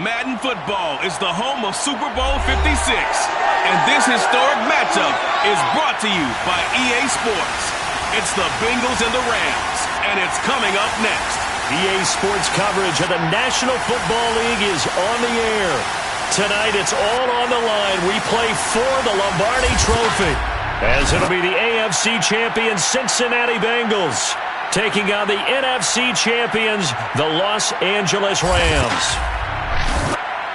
Madden Football is the home of Super Bowl 56. And this historic matchup is brought to you by EA Sports. It's the Bengals and the Rams, and it's coming up next. EA Sports coverage of the National Football League is on the air. Tonight, it's all on the line. We play for the Lombardi Trophy, as it'll be the AFC champion Cincinnati Bengals taking on the NFC champions, the Los Angeles Rams.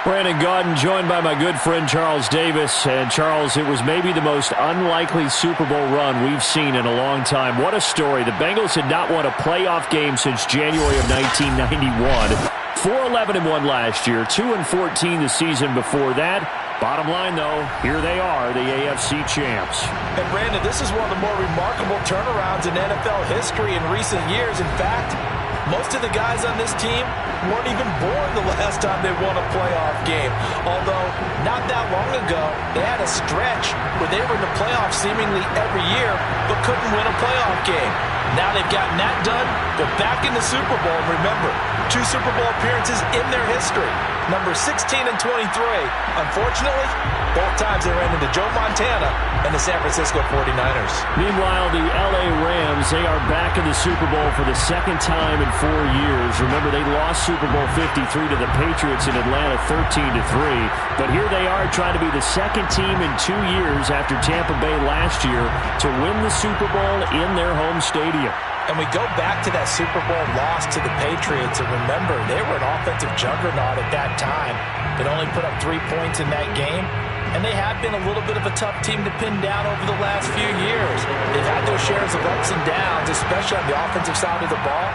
Brandon Gaudin joined by my good friend Charles Davis. And Charles, it was maybe the most unlikely Super Bowl run we've seen in a long time. What a story. The Bengals had not won a playoff game since January of 1991. 4-11-1 last year, 2-14 the season before that. Bottom line, though, here they are, the AFC champs. And, Brandon, this is one of the more remarkable turnarounds in NFL history in recent years. In fact, most of the guys on this team weren't even born the last time they won a playoff game. Although, not that long ago, they had a stretch where they were in the playoffs seemingly every year, but couldn't win a playoff game. Now they've gotten that done. They're back in the Super Bowl. And remember, 2 Super Bowl appearances in their history. Number 16 and 23. Unfortunately, both times they ran into Joe Montana and the San Francisco 49ers. Meanwhile, the LA Rams, they are back in the Super Bowl for the second time in 4 years. Remember, they lost Super Bowl 53 to the Patriots in Atlanta 13-3. But here they are trying to be the second team in 2 years after Tampa Bay last year to win the Super Bowl in their home stadium. And we go back to that Super Bowl loss to the Patriots, and remember, they were an offensive juggernaut at that time. They'd only put up 3 points in that game, and they have been a little bit of a tough team to pin down over the last few years. They've had their shares of ups and downs, especially on the offensive side of the ball,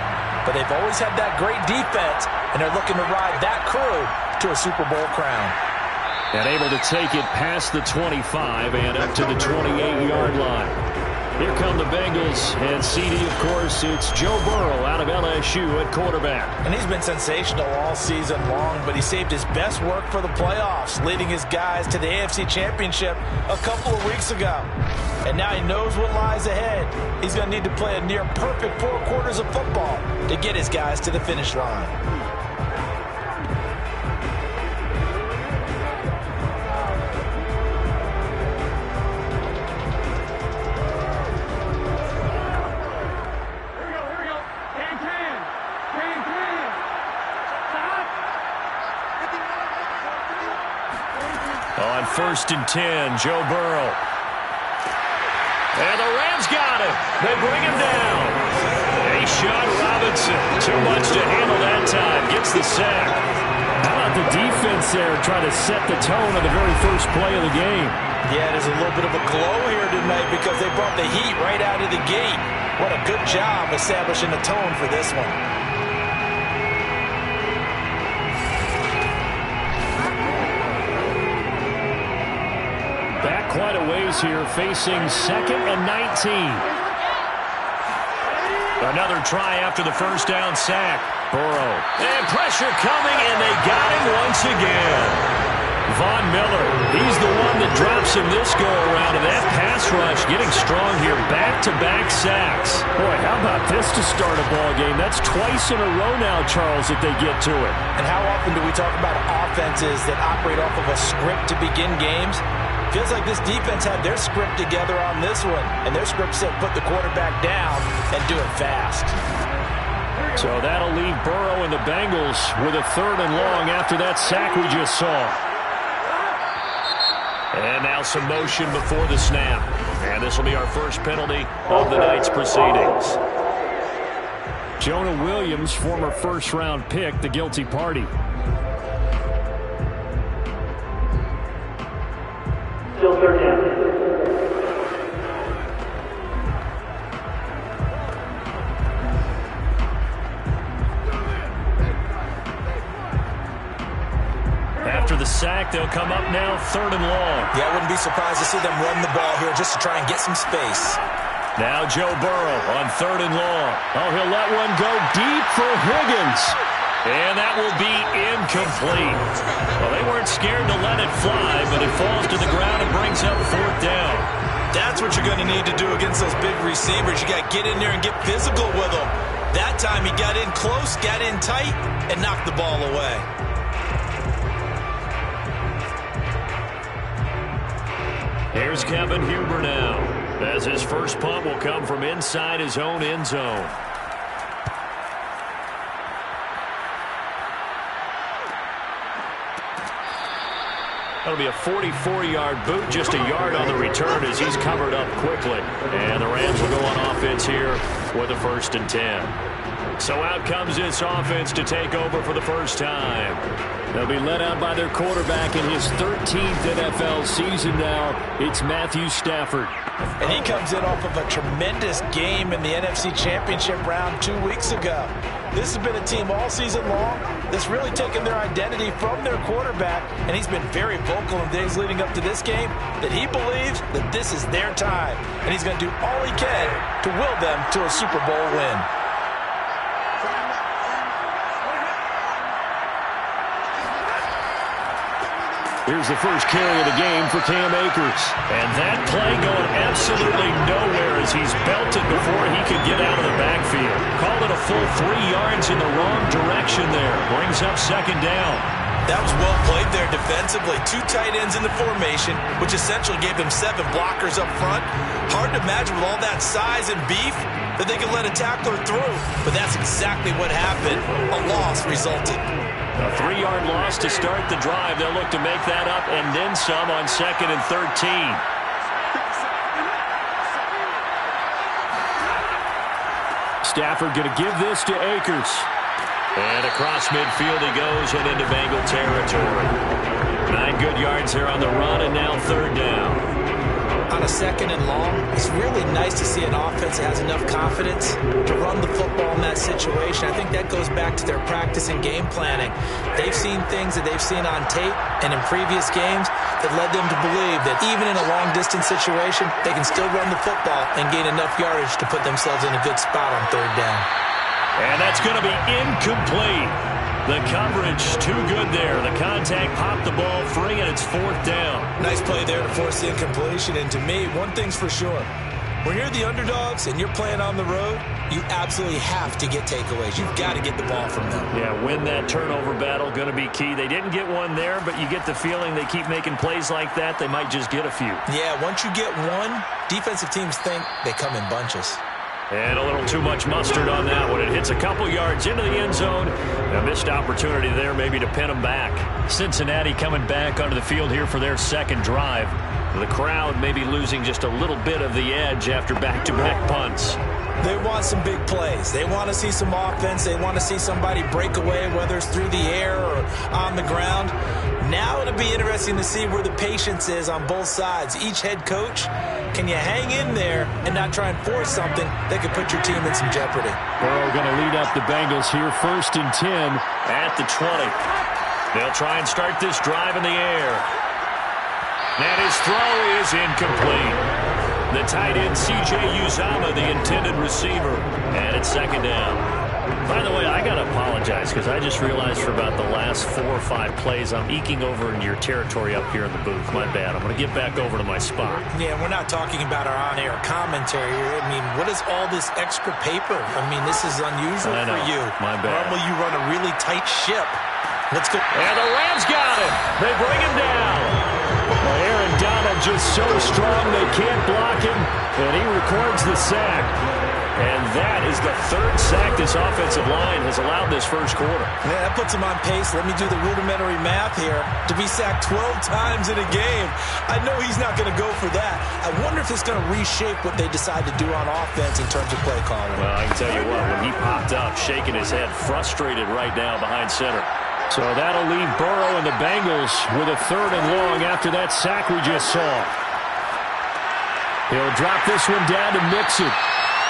but they've always had that great defense, and they're looking to ride that crew to a Super Bowl crown. And able to take it past the 25 and up to the 28-yard line. Here come the Bengals, and CD, of course, it's Joe Burrow out of LSU at quarterback. And he's been sensational all season long, but he saved his best work for the playoffs, leading his guys to the AFC Championship a couple of weeks ago. And now he knows what lies ahead. He's going to need to play a near-perfect 4 quarters of football to get his guys to the finish line. On 1st and 10, Joe Burrow. And the Rams got him. They bring him down. A'Shawn Robinson, too much to handle that time, gets the sack. How about the defense there trying to set the tone on the very first play of the game? Yeah, there's a little bit of a glow here tonight because they brought the heat right out of the gate. What a good job establishing the tone for this one. Back quite a ways here, facing 2nd and 19. Another try after the first down sack. Burrow. And pressure coming, and they got him once again. Von Miller, he's the one that drops him this go-around, and that pass rush getting strong here. Back-to-back sacks. Boy, how about this to start a ball game? That's twice in a row now, Charles, that they get to it. And how often do we talk about offenses that operate off of a script to begin games? Feels like this defense had their script together on this one, and their script said put the quarterback down and do it fast. So that'll leave Burrow and the Bengals with a 3rd and long after that sack we just saw. And now some motion before the snap. And this will be our first penalty of the night's proceedings. Jonah Williams, former first-round pick, the guilty party. Still 3rd down. After the sack, they'll come up now 3rd and long. Yeah, I wouldn't be surprised to see them run the ball here just to try and get some space. Now Joe Burrow on 3rd and long. Oh, he'll let one go deep for Higgins. And that will be incomplete. Well, they weren't scared to let it fly, but it falls to the ground and brings up 4th down. That's what you're going to need to do against those big receivers. You got to get in there and get physical with them. That time he got in close, got in tight, and knocked the ball away. Here's Kevin Huber now, as his first punt will come from inside his own end zone. That'll be a 44-yard boot, just a yard on the return as he's covered up quickly. And the Rams will go on offense here with a 1st and 10. So out comes this offense to take over for the first time. They'll be led out by their quarterback in his 13th NFL season now. It's Matthew Stafford. And he comes in off of a tremendous game in the NFC Championship round 2 weeks ago. This has been a team all season long that's really taken their identity from their quarterback, and he's been very vocal in days leading up to this game that he believes that this is their time, and he's going to do all he can to will them to a Super Bowl win. Here's the first carry of the game for Cam Akers. And that play going absolutely nowhere as he's belted before he could get out of the backfield. Called it a full 3 yards in the wrong direction there. Brings up 2nd down. That was well played there defensively. 2 tight ends in the formation, which essentially gave them 7 blockers up front. Hard to imagine with all that size and beef that they could let a tackler through. But that's exactly what happened. A loss resulted. A 3-yard loss to start the drive. They'll look to make that up and then some on 2nd and 13. Stafford going to give this to Akers. And across midfield he goes and into Bengal territory. 9 good yards there on the run, and now 3rd down. On a 2nd and long, it's really nice to see an offense that has enough confidence to run the football in that situation. I think that goes back to their practice and game planning. They've seen things that they've seen on tape and in previous games that led them to believe that even in a long-distance situation, they can still run the football and gain enough yardage to put themselves in a good spot on 3rd down. And that's going to be incomplete. The coverage too good there. The contact popped the ball free, and it's 4th down. Nice play there to force the incompletion. And to me, one thing's for sure. When you're the underdogs and you're playing on the road, you absolutely have to get takeaways. You've got to get the ball from them. Yeah, win that turnover battle, going to be key. They didn't get one there, but you get the feeling they keep making plays like that, they might just get a few. Yeah, once you get one, defensive teams think they come in bunches. And a little too much mustard on that one. It hits a couple yards into the end zone. A missed opportunity there maybe to pin them back. Cincinnati coming back onto the field here for their 2nd drive. The crowd maybe losing just a little bit of the edge after back-to-back punts. They want some big plays. They want to see some offense. They want to see somebody break away, whether it's through the air or on the ground. Now it'll be interesting to see where the patience is on both sides. Each head coach, can you hang in there and not try and force something that could put your team in some jeopardy? Burrow going to lead up the Bengals here, 1st and 10 at the 20. They'll try and start this drive in the air. And his throw is incomplete. The tight end, C.J. Uzomah, the intended receiver. And it's 2nd down. By the way, I got to apologize because I just realized for about the last 4 or 5 plays I'm eking over into your territory up here in the booth. My bad. I'm going to get back over to my spot. Yeah, we're not talking about our on-air commentary here. I mean, what is all this extra paper? I mean, this is unusual for you. My bad. Normally you run a really tight ship. Let's go. And the Rams got him. They bring him down. Well, Aaron Donald just so strong they can't block him, and he records the sack. And that is the 3rd sack this offensive line has allowed this first quarter. Yeah, that puts him on pace. Let me do the rudimentary math here. To be sacked 12 times in a game, I know he's not going to go for that. I wonder if it's going to reshape what they decide to do on offense in terms of play calling. Well, I can tell you what, when he popped up, shaking his head, frustrated right now behind center. So that'll leave Burrow and the Bengals with a 3rd and long after that sack we just saw. He'll drop this one down to Mixon.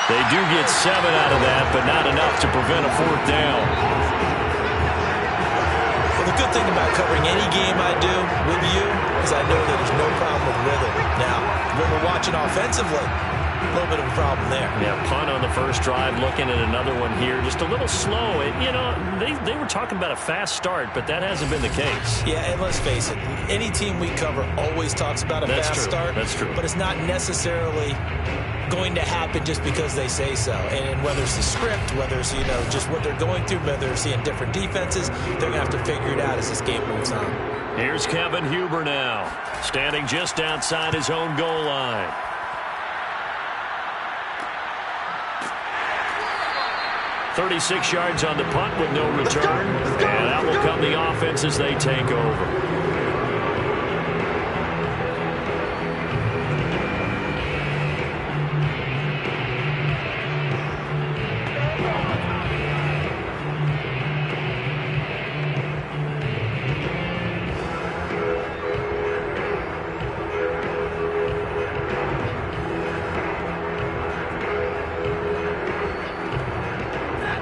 They do get 7 out of that, but not enough to prevent a 4th down. Well, the good thing about covering any game I do with you is I know that there's no problem with rhythm. Now, when we're watching offensively, a little bit of a problem there. Yeah, punt on the first drive, looking at another one here. Just a little slow. You know, they were talking about a fast start, but that hasn't been the case. Yeah, and let's face it, any team we cover always talks about a fast start. That's true. But it's not necessarily going to happen just because they say so. And whether it's the script, whether it's, just what they're going through, whether they're seeing different defenses, they're going to have to figure it out as this game moves on. Here's Kevin Huber now, standing just outside his own goal line. "36 yards on the punt with no return, and out will come the offense as they take over.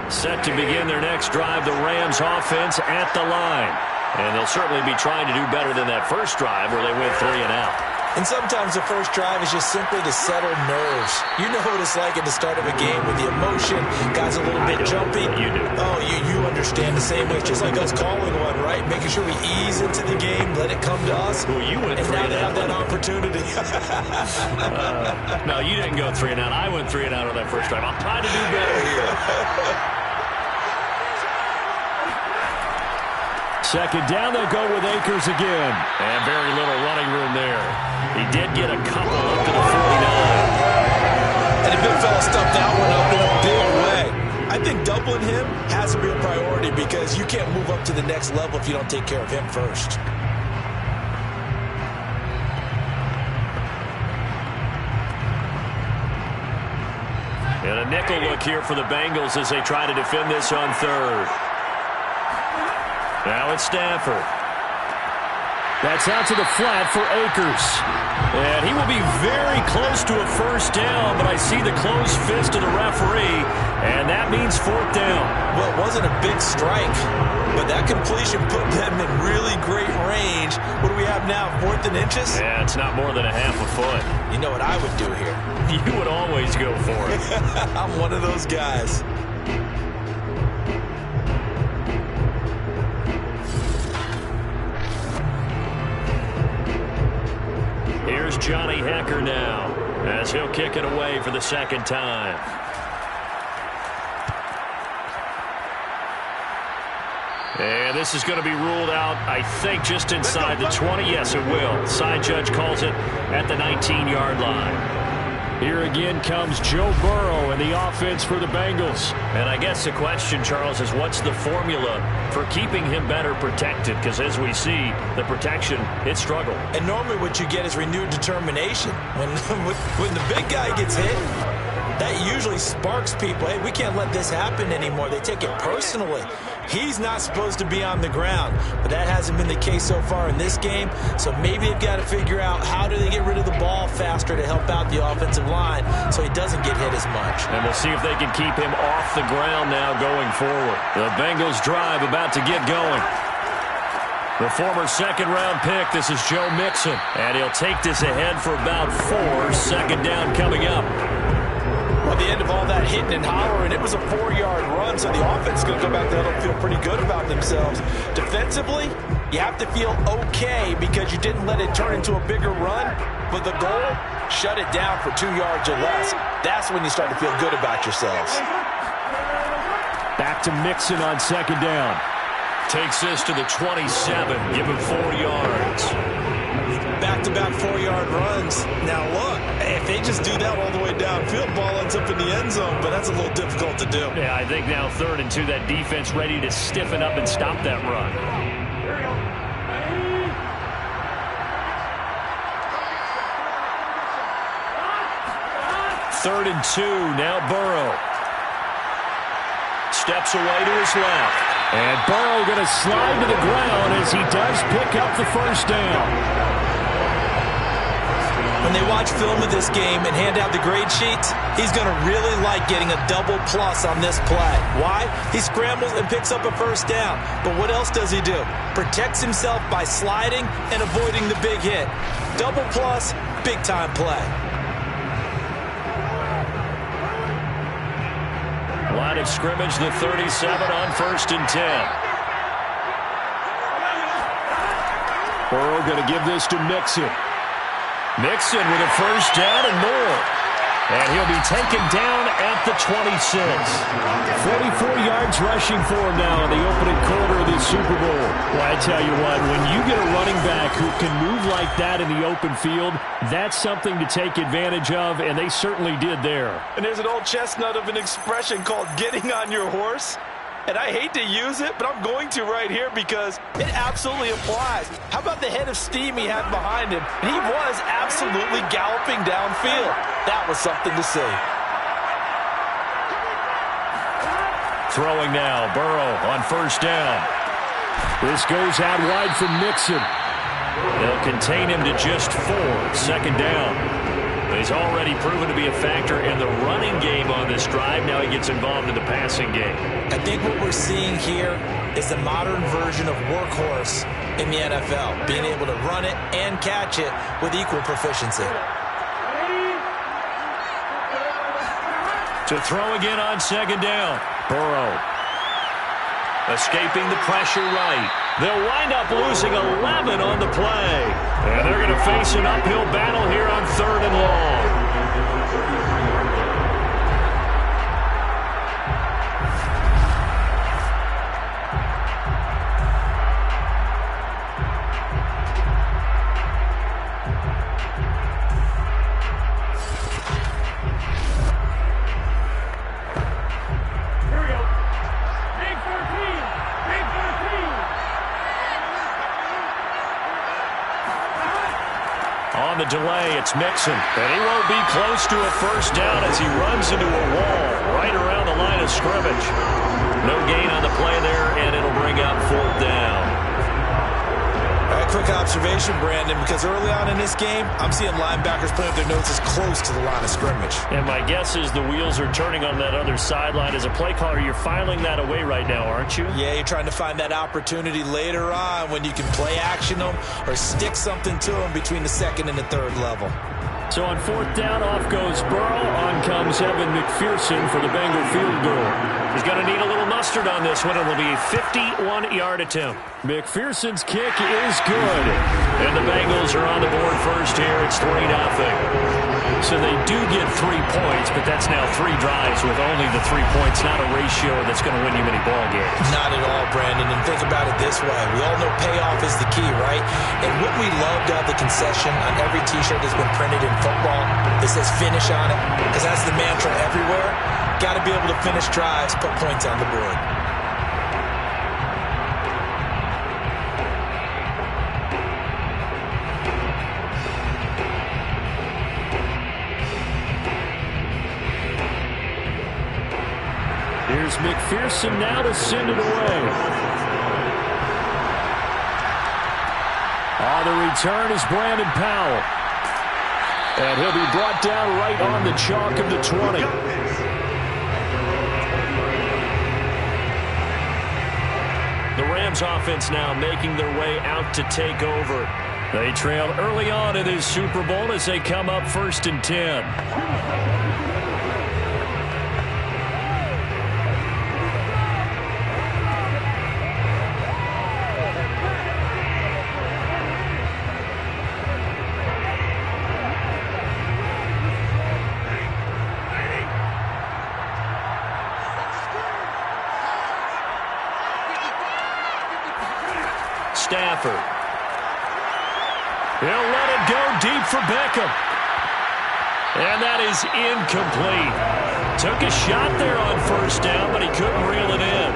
Set to begin their next drive, the Rams offense at the line. And they'll certainly be trying to do better than that first drive where they went 3 and out. And sometimes the first drive is just simply to settle nerves. You know what it's like at the start of a game with the emotion. Guys a little bit jumpy. You do. Oh, you understand the same way. It's just like us calling one, right? Making sure we ease into the game, let it come to us. Well, you went and 3 now and they out. have that opportunity. No, you didn't go 3 and out. I went 3 and out on that first drive. I'll try to do better here. Second down, they'll go with Akers again. And very little running room there. He did get a couple up to the 49. And the big fella stuffed that one up in a big way. I think doubling him has to be a priority because you can't move up to the next level if you don't take care of him first. And a nickel look here for the Bengals as they try to defend this on third. Now it's Stafford. That's out to the flat for Akers. And he will be very close to a first down, but I see the closed fist of the referee, and that means fourth down. Well, it wasn't a big strike, but that completion put them in really great range. What do we have now, 4th and inches? Yeah, it's not more than a half a foot. You know what I would do here? You would always go for it. I'm one of those guys. Here's Johnny Hecker now, as he'll kick it away for the second time. And this is going to be ruled out, I think, just inside the 20. Yes, it will. Side judge calls it at the 19-yard line. Here again comes Joe Burrow and the offense for the Bengals. And I guess the question, Charles, is what's the formula for keeping him better protected? Because as we see, the protection, it struggled. And normally what you get is renewed determination. When the big guy gets hit, that usually sparks people. Hey, we can't let this happen anymore. They take it personally. He's not supposed to be on the ground, but that hasn't been the case so far in this game. So maybe they've got to figure out how do they get rid of the ball faster to help out the offensive line so he doesn't get hit as much. And we'll see if they can keep him off the ground now going forward. The Bengals drive about to get going. The former second-round pick, this is Joe Mixon. And he'll take this ahead for about 4. Second down coming up. Well, at the end of all that hitting and hollering, it was a 4-yard run, so the offense is going to go back there and feel pretty good about themselves. Defensively, you have to feel okay because you didn't let it turn into a bigger run, but the goal, shut it down for 2 yards or less. That's when you start to feel good about yourselves. Back to Mixon on second down. Takes this to the 27, give him 4 yards. Back-to-back 4-yard runs. Now, look, if they just do that all the way downfield, ball ends up in the end zone, but that's a little difficult to do. Yeah, I think now 3rd and 2, that defense ready to stiffen up and stop that run. Third and 2, now Burrow. Steps away to his left. And Burrow going to slide to the ground as he does pick up the first down. When they watch film of this game and hand out the grade sheets, he's going to really like getting a double plus on this play. Why? He scrambles and picks up a first down. But what else does he do? Protects himself by sliding and avoiding the big hit. Double plus, big-time play. Line of scrimmage, the 37 on 1st and 10. Burrow going to give this to Mixon. Mixon with a first down and more. And he'll be taken down at the 26. 44 yards rushing for him now in the opening quarter of this Super Bowl. Well, I tell you what, when you get a running back who can move like that in the open field, that's something to take advantage of, and they certainly did there. And there's an old chestnut of an expression called getting on your horse. And I hate to use it, but I'm going to right here because it absolutely applies. How about the head of steam he had behind him? And he was absolutely galloping downfield. That was something to see. Throwing now, Burrow on first down. This goes out wide from Mixon. They'll contain him to just 4. Second down. He's already proven to be a factor in the running game on this drive. Now he gets involved in the passing game. I think what we're seeing here is the modern version of workhorse in the NFL, being able to run it and catch it with equal proficiency. To throw again on second down. Burrow escaping the pressure right. They'll wind up losing 11 on the play. And they're going to face an uphill battle here on 3rd and long. On the delay, it's Mixon. And he won't be close to a first down as he runs into a wall right around the line of scrimmage. No gain on the play there, and it'll bring up 4th down. Quick observation, Brandon, because early on in this game, I'm seeing linebackers putting up their noses close to the line of scrimmage. And my guess is the wheels are turning on that other sideline. As a play caller, you're filing that away right now, aren't you? Yeah, you're trying to find that opportunity later on when you can play action them or stick something to them between the 2nd and the 3rd level. So on 4th down, off goes Burrow. On comes Evan McPherson for the Bengal field goal. He's going to need a little mustard on this one. It will be a 51-yard attempt. McPherson's kick is good. And the Bengals are on the board first here. It's 3-0. So they do get 3 points, but that's now 3 drives with only the 3 points, not a ratio that's going to win you many ball games. Not at all, Brandon. And think about it this way. We all know payoff is the key, right? And what we love to have the concession on every T-shirt that's been printed in football that says finish on it, because that's the mantra everywhere. Got to be able to finish drives, put points on the board. Here's McPherson now to send it away. On the return is Brandon Powell. And he'll be brought down right on the chalk of the 20. The Rams offense now making their way out to take over. They trail early on in this Super Bowl as they come up 1st and 10. Stafford. He'll let it go deep for Beckham. And that is incomplete. Took a shot there on first down, but he couldn't reel it in.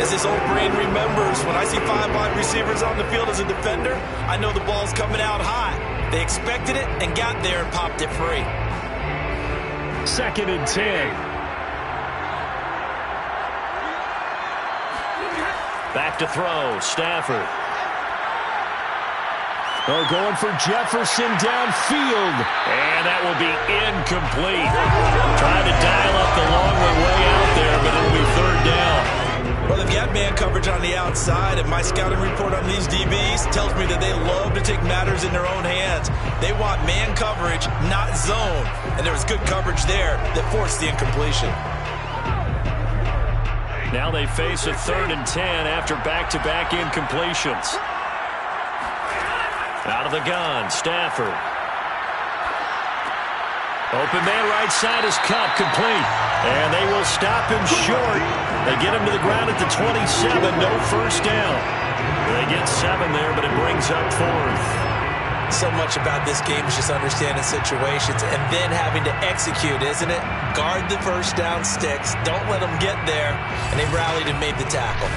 As this old brain remembers, when I see 5 wide receivers on the field as a defender, I know the ball's coming out high. They expected it and got there and popped it free. 2nd and 10. Back to throw, Stafford. They're going for Jefferson downfield. And that will be incomplete. Trying to dial up the long way out there, but it'll be 3rd down. Well, they've got man coverage on the outside, and my scouting report on these DBs tells me that they love to take matters in their own hands. They want man coverage, not zone. And there was good coverage there that forced the incompletion. Now they face a 3rd and 10 after back-to-back incompletions. Out of the gun, Stafford. Open man right side is Cup, complete. And they will stop him short. They get him to the ground at the 27, no first down. They get 7 there, but it brings up 4th. So much about this game is just understanding situations and then having to execute, isn't it? Guard the first down sticks. Don't let them get there. And they rallied and made the tackle.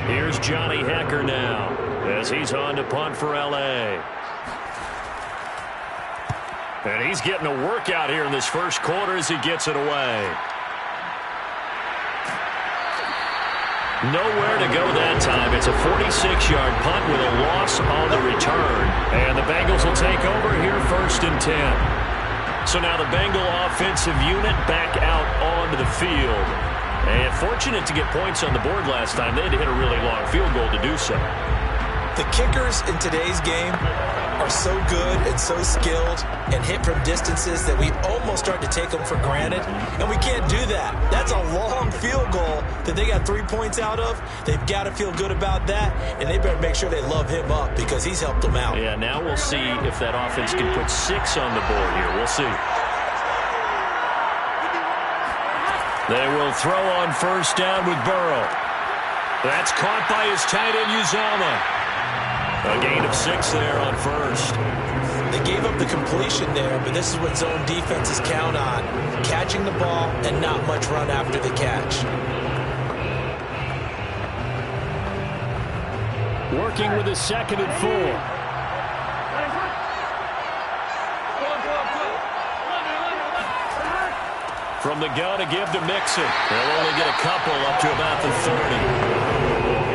Here's Johnny Hecker now as he's on to punt for L.A. And he's getting a workout here in this first quarter as he gets it away. Nowhere to go that time. It's a 46-yard punt with a loss on the return. And the Bengals will take over here 1st and 10. So now the Bengal offensive unit back out onto the field. And fortunate to get points on the board last time. They had to hit a really long field goal to do so. The kickers in today's game are so good and so skilled and hit from distances that we almost start to take them for granted. And we can't do that. That's a long field goal that they got 3 points out of. They've got to feel good about that. And they better make sure they love him up because he's helped them out. Yeah, now we'll see if that offense can put 6 on the board here. We'll see. They will throw on first down with Burrow. That's caught by his tight end, Uzama. A gain of 6 there on first. They gave up the completion there, but this is what zone defenses count on. Catching the ball and not much run after the catch. Working with a 2nd and 4. From the gun to give to Mixon. They'll only get a couple up to about the 30.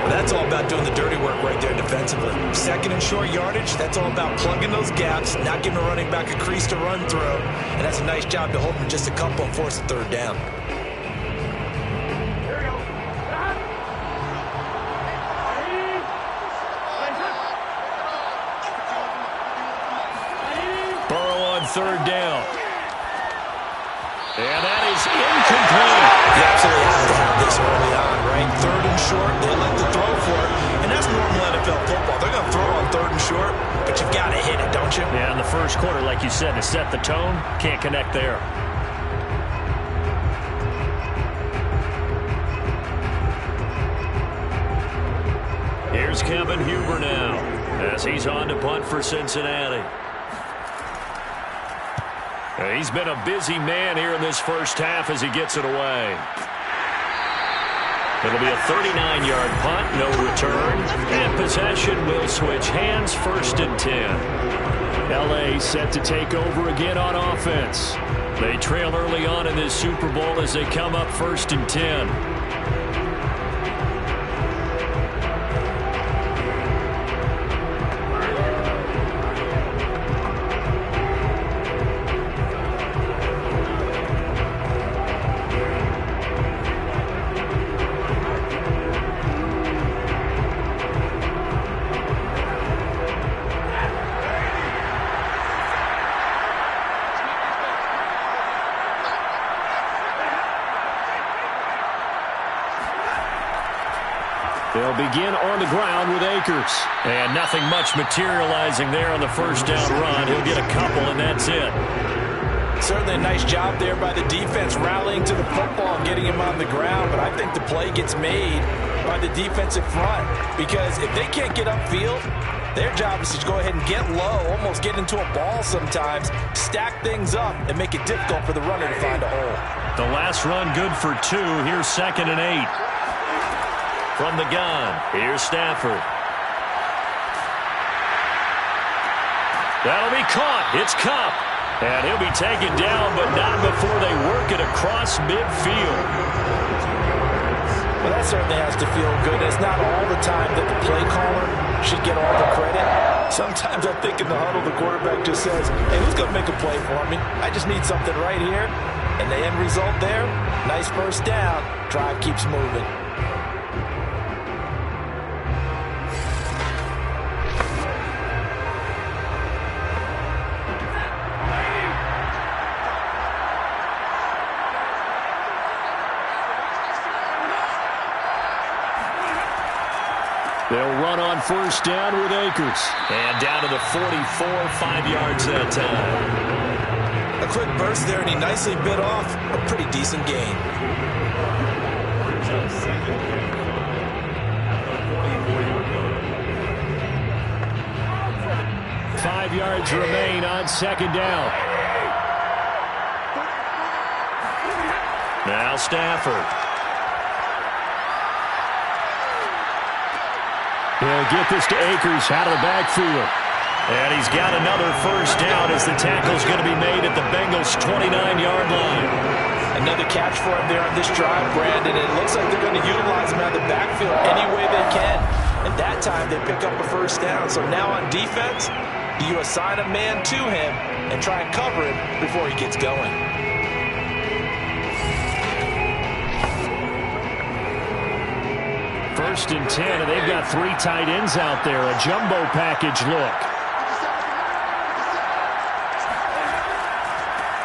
That's all about doing the dirty work right there defensively. 2nd and short yardage, that's all about plugging those gaps, not giving a running back a crease to run through. And that's a nice job to hold them just a couple and force a 3rd down. Burrow on 3rd down. And that is incomplete. You absolutely have to have this early on, right? 3rd and short, they like to throw for it. And that's normal NFL football. They're going to throw on 3rd and short, but you've got to hit it, don't you? Yeah, in the first quarter, like you said, to set the tone, can't connect there. Here's Kevin Huber now as he's on to punt for Cincinnati. He's been a busy man here in this first half as he gets it away. It'll be a 39-yard punt, no return, and possession will switch hands 1st and 10. L.A. set to take over again on offense. They trail early on in this Super Bowl as they come up 1st and 10. They'll begin on the ground with Akers. And nothing much materializing there on the first down run. He'll get a couple, and that's it. Certainly a nice job there by the defense rallying to the football and getting him on the ground. But I think the play gets made by the defensive front. Because if they can't get upfield, their job is to go ahead and get low, almost get into a ball sometimes, stack things up, and make it difficult for the runner to find a hole. The last run good for 2. Here's 2nd and 8. From the gun, here's Stafford. That'll be caught. It's Cup. And he'll be taken down, but not before they work it across midfield. Well, that certainly has to feel good. It's not all the time that the play caller should get all the credit. Sometimes I think in the huddle, the quarterback just says, hey, who's going to make a play for me? I just need something right here. And the end result there, nice first down. Drive keeps moving. They'll run on first down with Akers. And down to the 44, 5 yards that time. A quick burst there, and he nicely bit off a pretty decent gain. Five yards remain on second down. Now Stafford. He'll get this to Akers out of the backfield. And he's got another first down as the tackle's going to be made at the Bengals' 29-yard line. Another catch for him there on this drive, Brandon. It looks like they're going to utilize him out of the backfield any way they can. And that time they pick up a first down. So now on defense, do you assign a man to him and try and cover him before he gets going? First and 10, and they've got three tight ends out there. A jumbo package look.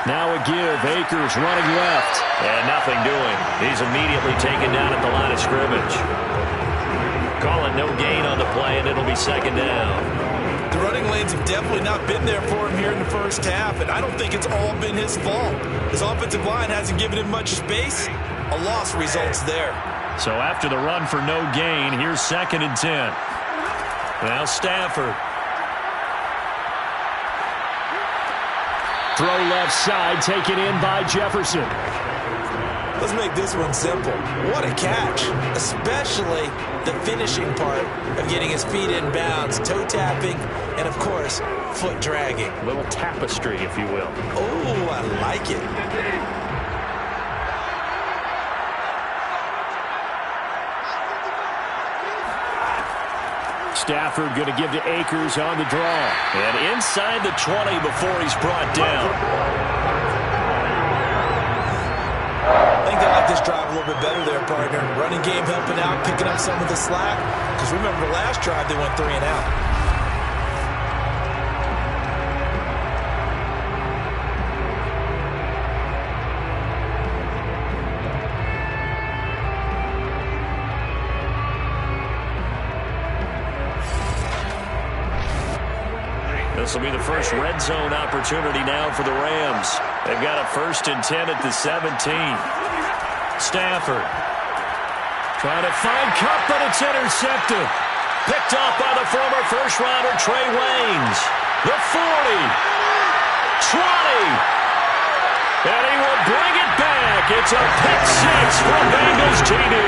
Now a give. Akers running left. And nothing doing. He's immediately taken down at the line of scrimmage. Call it no gain on the play, and it'll be second down. The running lanes have definitely not been there for him here in the first half, and I don't think it's all been his fault. His offensive line hasn't given him much space. A loss results there. So after the run for no gain, here's second and 10. Now Stafford. Throw left side, taken in by Jefferson. Let's make this one simple. What a catch, especially the finishing part of getting his feet in bounds, toe tapping, and of course, foot dragging. A little tapestry, if you will. Oh, I like it. Stafford going to give to Akers on the draw. And inside the 20 before he's brought down. I think they like this drive a little bit better there, partner. Running game helping out, picking up some of the slack. Because remember the last drive, they went 3 and out. This will be the first red zone opportunity now for the Rams. They've got a first and 10 at the 17. Stafford trying to find Kupp, but it's intercepted. Picked off by the former first-rounder Trey Waynes. The 40. 20. And he will bring it back. It's a pick six for Bengals TD.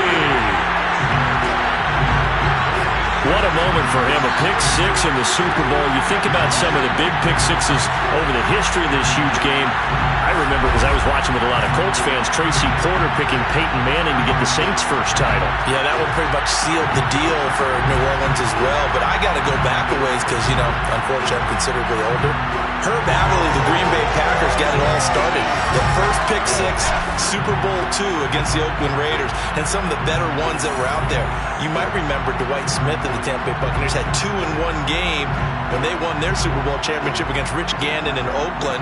What a moment for him, a pick six in the Super Bowl. You think about some of the big pick sixes over the history of this huge game. I remember, because I was watching with a lot of Colts fans, Tracy Porter picking Peyton Manning to get the Saints' first title. Yeah, that one pretty much sealed the deal for New Orleans as well. But I got to go back a ways because, you know, unfortunately I'm considerably older. Herb Adderley, the Green Bay Packers, got it all started. The first pick six, Super Bowl II against the Oakland Raiders, and some of the better ones that were out there. You might remember Dwight Smith and the Tampa Bay Buccaneers had 2-in-1 game when they won their Super Bowl championship against Rich Gannon in Oakland.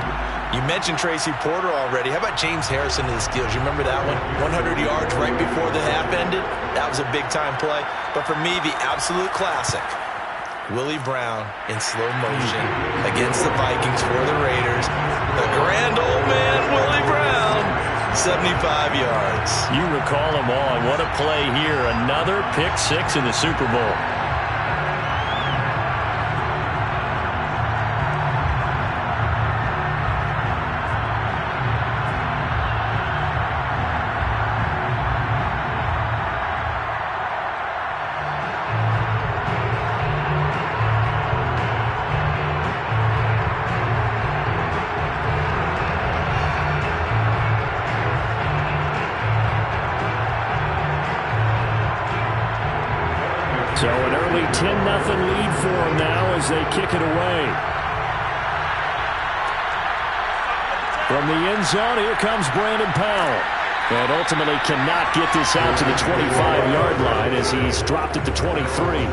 You mentioned Tracy Porter already. How about James Harrison to the Steelers? You remember that one? 100 yards right before the half ended? That was a big-time play. But for me, the absolute classic, Willie Brown in slow motion against the Vikings for the Raiders. The grand old man, Willie Brown, 75 yards. You recall them all. What a play here. Another pick six in the Super Bowl. So an early 10-0 lead for them now as they kick it away. From the end zone, here comes Brandon Powell. And ultimately cannot get this out to the 25-yard line as he's dropped at the 23.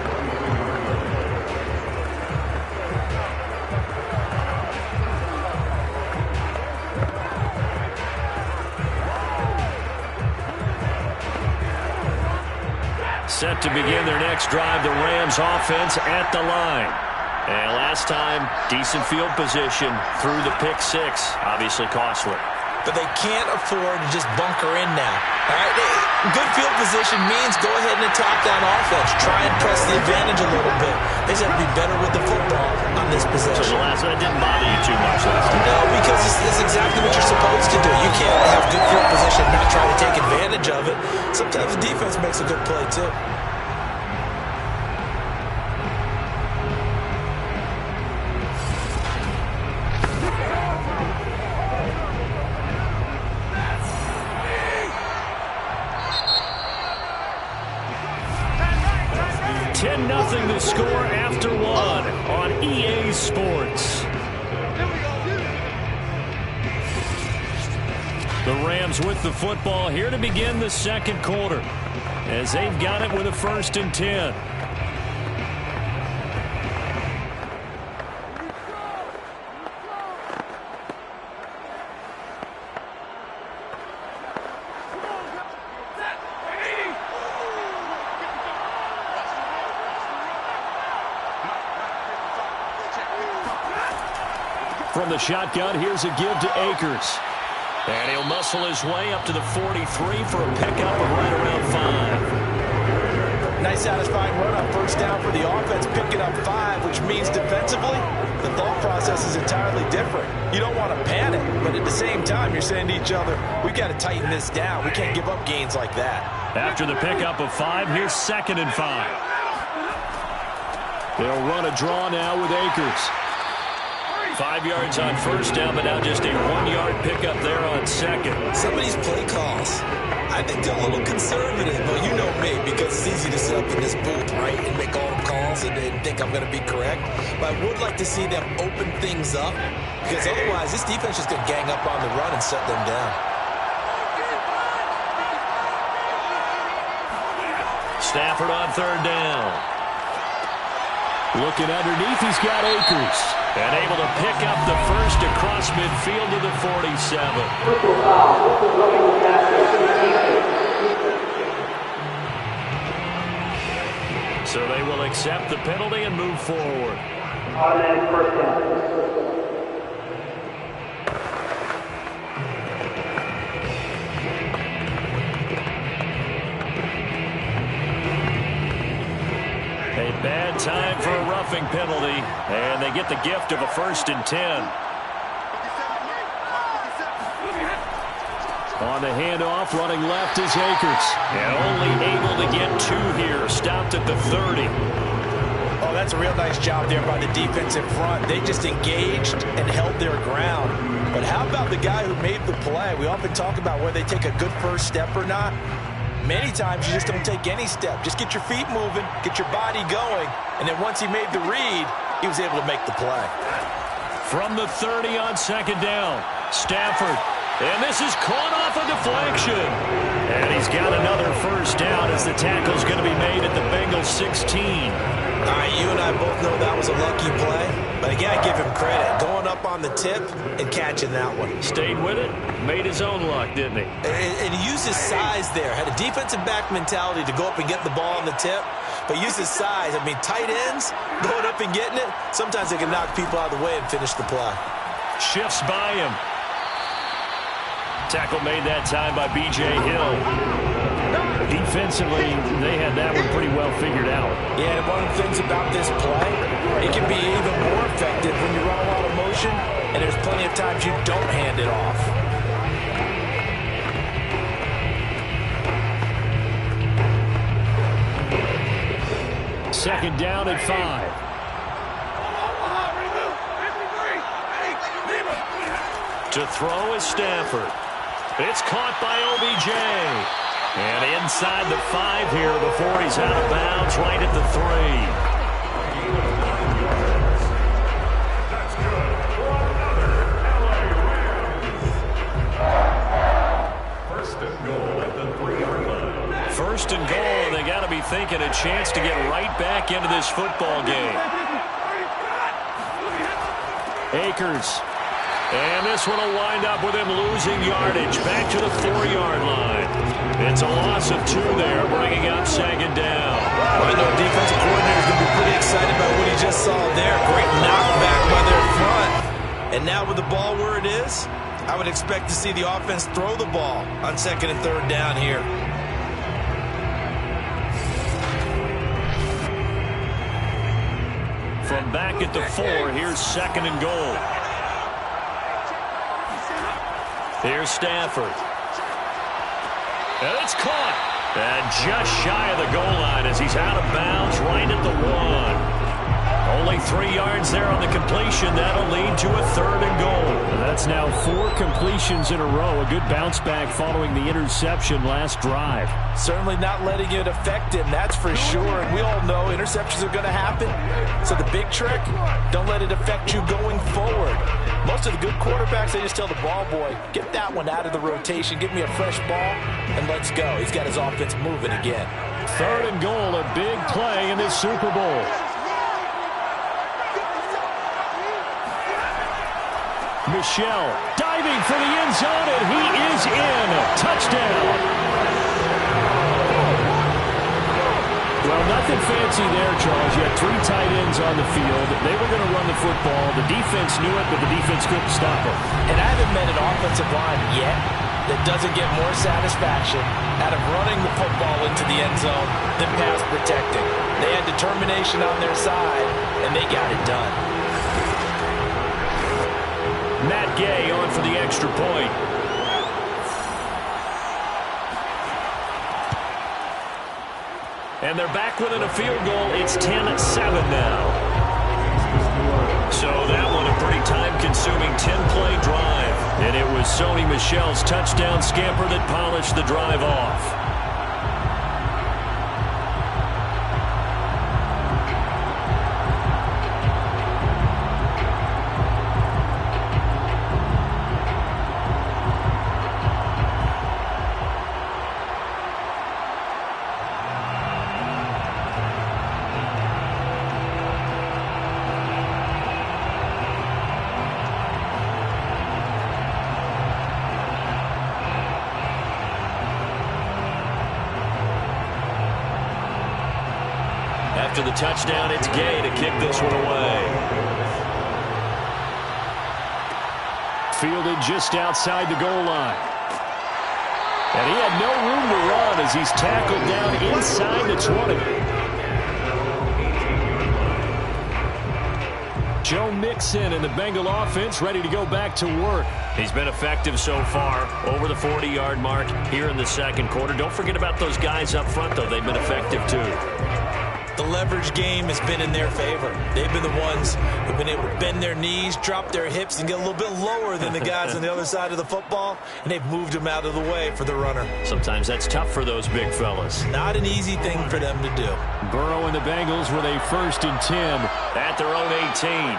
Set to begin their next drive, the Rams offense at the line. And last time, decent field position through the pick six. Obviously costly. But they can't afford to just bunker in now. All right? Good field position means go ahead and attack that offense. Try and press the advantage a little bit. They just have to be better with the football on this possession. So the last one didn't bother you too much last time? No, because it's exactly what you're supposed to do. You can't have good field position and not try to take advantage of it. Sometimes the defense makes a good play, too. Nothing to score after one on EA Sports. The Rams with the football here to begin the second quarter as they've got it with a 1st and 10. From the shotgun, here's a give to Akers. And he'll muscle his way up to the 43 for a pickup of right around 5. Nice satisfying run on 1st down for the offense, picking up 5, which means defensively, the thought process is entirely different. You don't want to panic, but at the same time, you're saying to each other, we've got to tighten this down. We can't give up gains like that. After the pickup of 5, here's 2nd and 5. They'll run a draw now with Akers. 5 yards on 1st down, but now just a 1-yard pickup there on 2nd. Some of these play calls, I think they're a little conservative, but you know me, because it's easy to sit up in this booth, right, and make all the calls and think I'm going to be correct. But I would like to see them open things up, because otherwise this defense is going to gang up on the run and shut them down. Stafford on 3rd down. Looking underneath, he's got Akers. And able to pick up the 1st across midfield to the 47. So they will accept the penalty and move forward. Automatic 1st down. A bad time for a roughing penalty, and they get the gift of a 1st and 10. On the handoff, running left is Akers. And only able to get 2 here, stopped at the 30. Oh, that's a real nice job there by the defense in front. They just engaged and held their ground. But how about the guy who made the play? We often talk about whether they take a good first step or not. Many times you just don't take any step. Just get your feet moving, get your body going, and then once he made the read, he was able to make the play. From the 30 on 2nd down, Stafford. And this is caught off a deflection. And he's got another 1st down as the tackle's going to be made at the Bengals 16. All right, you and I both know that was a lucky play, but I got to give him credit. Going up on the tip and catching that one. Stayed with it, made his own luck, didn't he? And he used his size there. Had a defensive back mentality to go up and get the ball on the tip, but used his size. I mean, tight ends, going up and getting it, sometimes they can knock people out of the way and finish the play. Shifts by him. Tackle made that time by B.J. Hill. Defensively, they had that one pretty well figured out. Yeah, and one of the things about this play, it can be even more effective when you run a lot of motion, and there's plenty of times you don't hand it off. 2nd down and 5. To throw is Stafford. It's caught by OBJ. And inside the 5 here before he's out of bounds, right at the 3. First and goal at the 3-yard line. First and goal, and they got to be thinking a chance to get right back into this football game. Akers. And this one will wind up with him losing yardage back to the 4-yard line. It's a loss of 2 there, bringing up 2nd down. Well, I know defensive coordinator is going to be pretty excited about what he just saw there. Great knockback by their front. And now with the ball where it is, I would expect to see the offense throw the ball on 2nd and 3rd down here. From back at the 4, here's 2nd and goal. Here's Stafford. And it's caught. And just shy of the goal line as he's out of bounds right at the 1. Only 3 yards there on the completion. That'll lead to a 3rd and goal. And that's now 4 completions in a row. A good bounce back following the interception last drive. Certainly not letting it affect him, that's for sure. And we all know interceptions are going to happen. So the big trick, don't let it affect you going forward. Most of the good quarterbacks, they just tell the ball boy, get that one out of the rotation, give me a fresh ball, and let's go. He's got his offense moving again. 3rd and goal, a big play in this Super Bowl. Michel diving for the end zone, and he is in. Touchdown. Well, nothing fancy there, Charles. You had 3 tight ends on the field. They were going to run the football. The defense knew it, but the defense couldn't stop them. And I haven't met an offensive line yet that doesn't get more satisfaction out of running the football into the end zone than pass protecting. They had determination on their side, and they got it done. Matt Gay on for the extra point. And they're back within a field goal. It's 10-7 now. So that one a pretty time-consuming 10-play drive. And it was Sony Michel's touchdown scamper that polished the drive off. After the touchdown, it's Gay to kick this one away. Fielded just outside the goal line. And he had no room to run as he's tackled down inside the 20. Joe Mixon and the Bengal offense ready to go back to work. He's been effective so far, over the 40-yard mark here in the 2nd quarter. Don't forget about those guys up front, though. They've been effective, too. The leverage game has been in their favor. They've been the ones who've been able to bend their knees, drop their hips, and get a little bit lower than the guys on the other side of the football, and they've moved them out of the way for the runner. Sometimes that's tough for those big fellas. Not an easy thing for them to do. Burrow and the Bengals with a 1st and 10. At their own 18.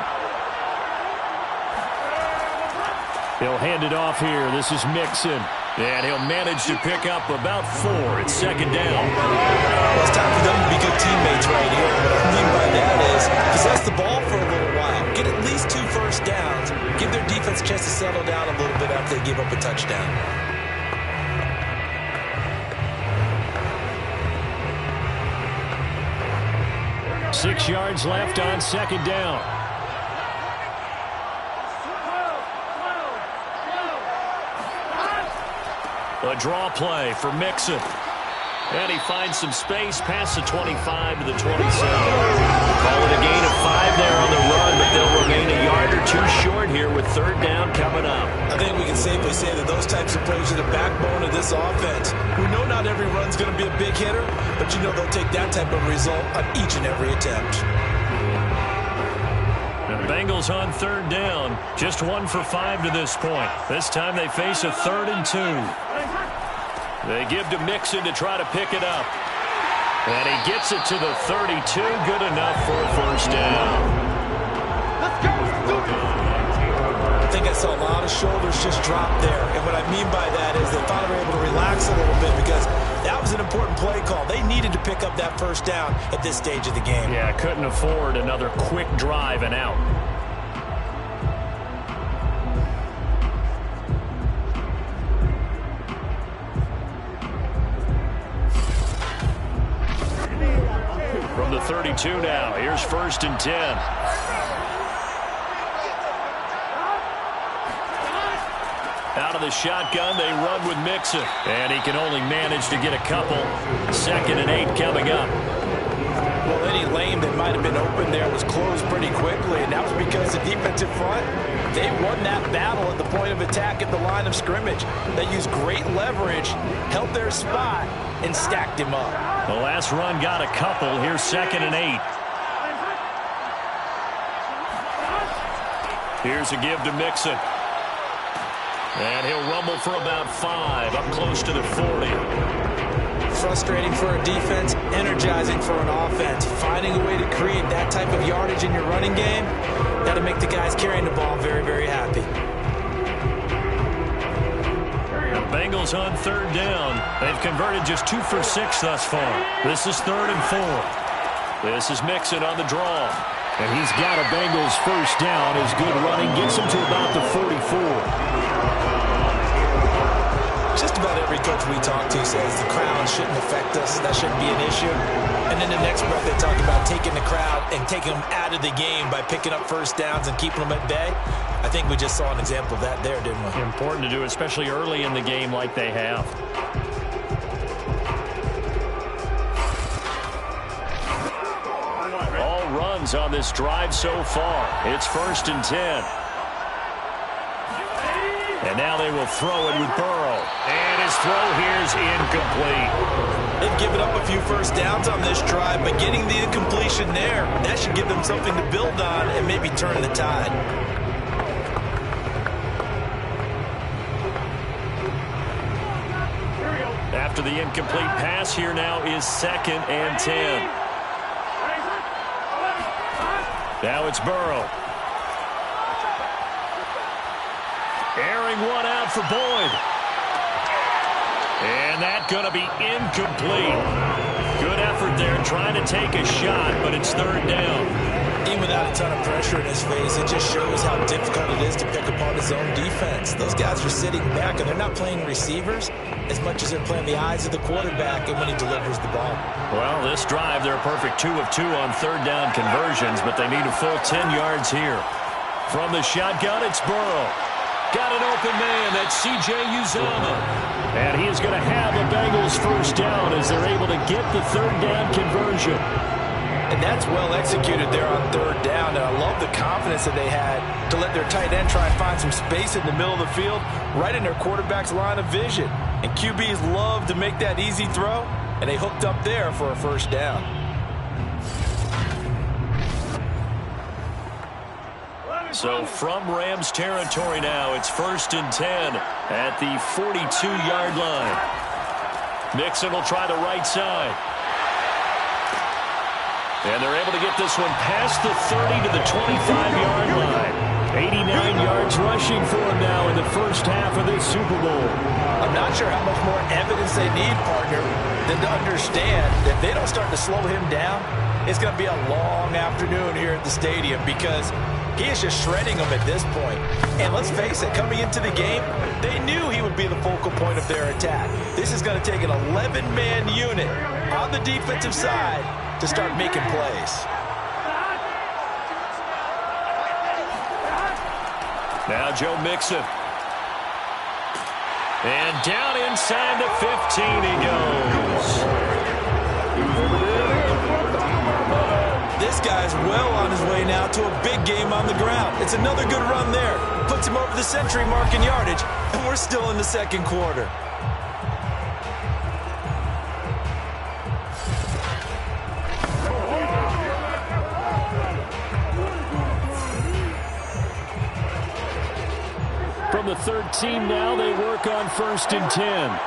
He'll hand it off here. This is Mixon. And he'll manage to pick up about 4. It's 2nd down. Well, it's time for them to be good teammates right here. What I mean by that is possess the ball for a little while. Get at least 2 first downs. Give their defense a chance to settle down a little bit after they give up a touchdown. Six yards left on 2nd down. A draw play for Mixon. And he finds some space past the 25 to the 27. Call it a gain of 5 there on the run, but they'll remain a yard or 2 short here with 3rd down coming up. I think we can safely say that those types of plays are the backbone of this offense. We know not every run's going to be a big hitter, but you know they'll take that type of result on each and every attempt. The Bengals on 3rd down, just 1 for 5 to this point. This time they face a 3rd and 2. They give to Mixon to try to pick it up. And he gets it to the 32. Good enough for a 1st down. I think I saw a lot of shoulders just drop there. And what I mean by that is they finally were able to relax a little bit because that was an important play call. They needed to pick up that 1st down at this stage of the game. Yeah, couldn't afford another quick drive and out. the 32 now. Here's 1st and 10. Out of the shotgun, they run with Mixon. And he can only manage to get a couple. 2nd and 8 coming up. Well, any lane that might have been open there was closed pretty quickly, and that was because the defensive front, they won that battle at the point of attack at the line of scrimmage. They used great leverage, held their spot, and stacked him up. The last run got a couple. Here's 2nd and 8. Here's a give to Mixon. And he'll rumble for about 5, up close to the 40. Frustrating for a defense, energizing for an offense. Finding a way to create that type of yardage in your running game, got to make the guys carrying the ball very, very happy. The Bengals on 3rd down. They've converted just 2 for 6 thus far. This is 3rd and 4. This is Mixon on the draw. And he's got a Bengals 1st down. His good running gets him to about the 44. Just about every coach we talk to says the crowd shouldn't affect us. That shouldn't be an issue. And then the next breath they talk about taking the crowd and taking them out of the game by picking up 1st downs and keeping them at bay. I think we just saw an example of that there, didn't we? Important to do, especially early in the game like they have. All runs on this drive so far. It's 1st and 10. And now they will throw it with Burrow. And his throw here is incomplete. They've given up a few 1st downs on this drive, but getting the incompletion there, that should give them something to build on and maybe turn the tide. After the incomplete pass, here now is 2nd and 10. Now it's Burrow. Airing one out for Boyd. And that's going to be incomplete. Good effort there trying to take a shot, but it's 3rd down. Even without a ton of pressure in his face, it just shows how difficult it is to pick apart his own defense. Those guys are sitting back, and they're not playing receivers as much as they're playing the eyes of the quarterback and when he delivers the ball. Well, this drive, they're a perfect 2 of 2 on 3rd down conversions, but they need a full 10 yards here. From the shotgun, it's Burrow. Got an open man. That's C.J. Uzomah. And he is going to have a Bengals 1st down as they're able to get the 3rd down conversion. And that's well executed there on 3rd down. And I love the confidence that they had to let their tight end try and find some space in the middle of the field, right in their quarterback's line of vision. And QBs love to make that easy throw, and they hooked up there for a 1st down. So from Rams territory now, it's 1st and 10 at the 42-yard line. Mixon will try the right side. And they're able to get this one past the 30 to the 25-yard line. 89 yards rushing for him now in the 1st half of this Super Bowl. I'm not sure how much more evidence they need, partner, than to understand that if they don't start to slow him down, it's going to be a long afternoon here at the stadium because he is just shredding them at this point. And let's face it, coming into the game, they knew he would be the focal point of their attack. This is going to take an 11-man unit on the defensive side to start making plays. Now Joe Mixon. And down inside the 15 he goes. This guy's well on his way now to a big game on the ground. It's another good run there. Puts him over the century mark in yardage, and we're still in the 2nd quarter. From the 13 now, they work on 1st and 10.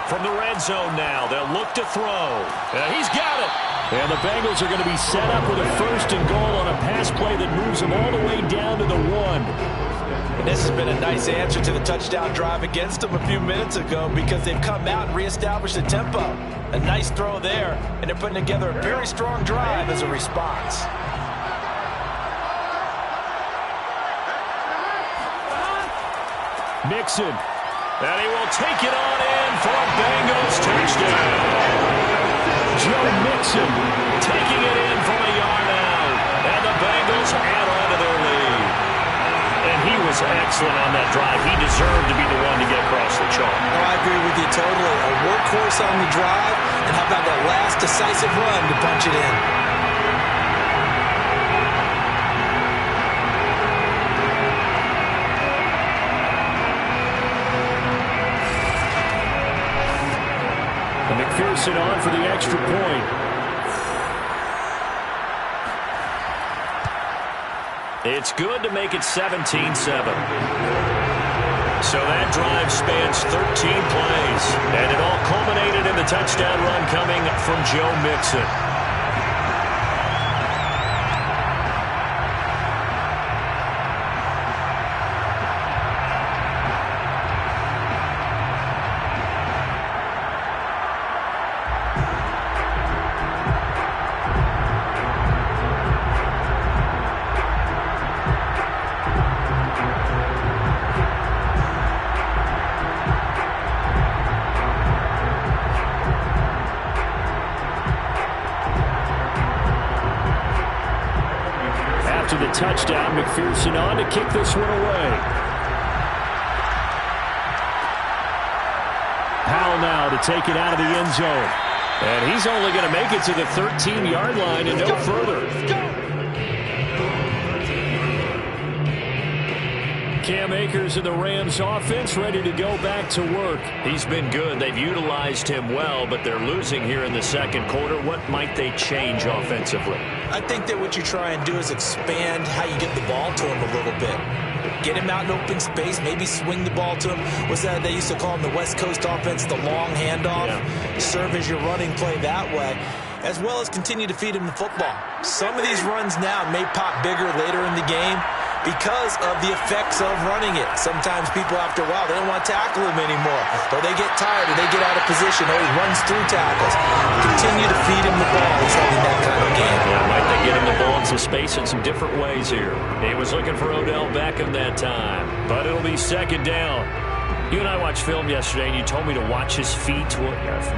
From the red zone now, they'll look to throw. He's got it. And the Bengals are going to be set up with a 1st and goal on a pass play that moves them all the way down to the 1. And this has been a nice answer to the touchdown drive against them a few minutes ago because they've come out and reestablished the tempo. A nice throw there, and they're putting together a very strong drive as a response. Mixon. And he will take it on in for a Bengals touchdown. Joe Mixon taking it in from a yard out. And the Bengals add on to their lead. And he was excellent on that drive. He deserved to be the one to get across the chalk. Oh, I agree with you totally. A workhorse on the drive, and how about that last decisive run to punch it in? And McPherson on for the extra point. It's good to make it 17-7. So that drive spans 13 plays. And it all culminated in the touchdown run coming from Joe Mixon. After the touchdown, McPherson on to kick this one away. Powell now to take it out of the end zone. And he's only going to make it to the 13-yard line and no further. Cam Akers and the Rams offense ready to go back to work. He's been good. They've utilized him well, but they're losing here in the second quarter. What might they change offensively? I think that what you try and do is expand how you get the ball to him a little bit. Get him out in open space, maybe swing the ball to him. What's that they used to call in the West Coast offense, the long handoff? Yeah. Serve as your running play that way, as well as continue to feed him the football. Some of these runs now may pop bigger later in the game because of the effects of running it. Sometimes people, after a while, they don't want to tackle him anymore. Or they get tired or they get out of position. Or he runs through tackles. Continue to feed him the ball. He's having that kind of game. Yeah, might they get him the ball in some space in some different ways here. He was looking for Odell Beckham that time. But it'll be second down. You and I watched film yesterday, and you told me to watch his feet. For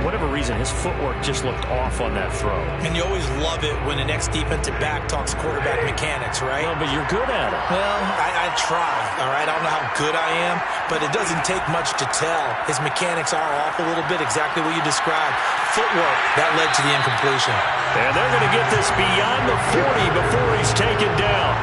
whatever reason, his footwork just looked off on that throw. And you always love it when the next defensive back talks quarterback mechanics, right? Well, but you're good at it. Well, I try, all right? I don't know how good I am, but it doesn't take much to tell. His mechanics are off a little bit, exactly what you described. Footwork, that led to the incompletion. And they're going to get this beyond the 40 before he's taken down.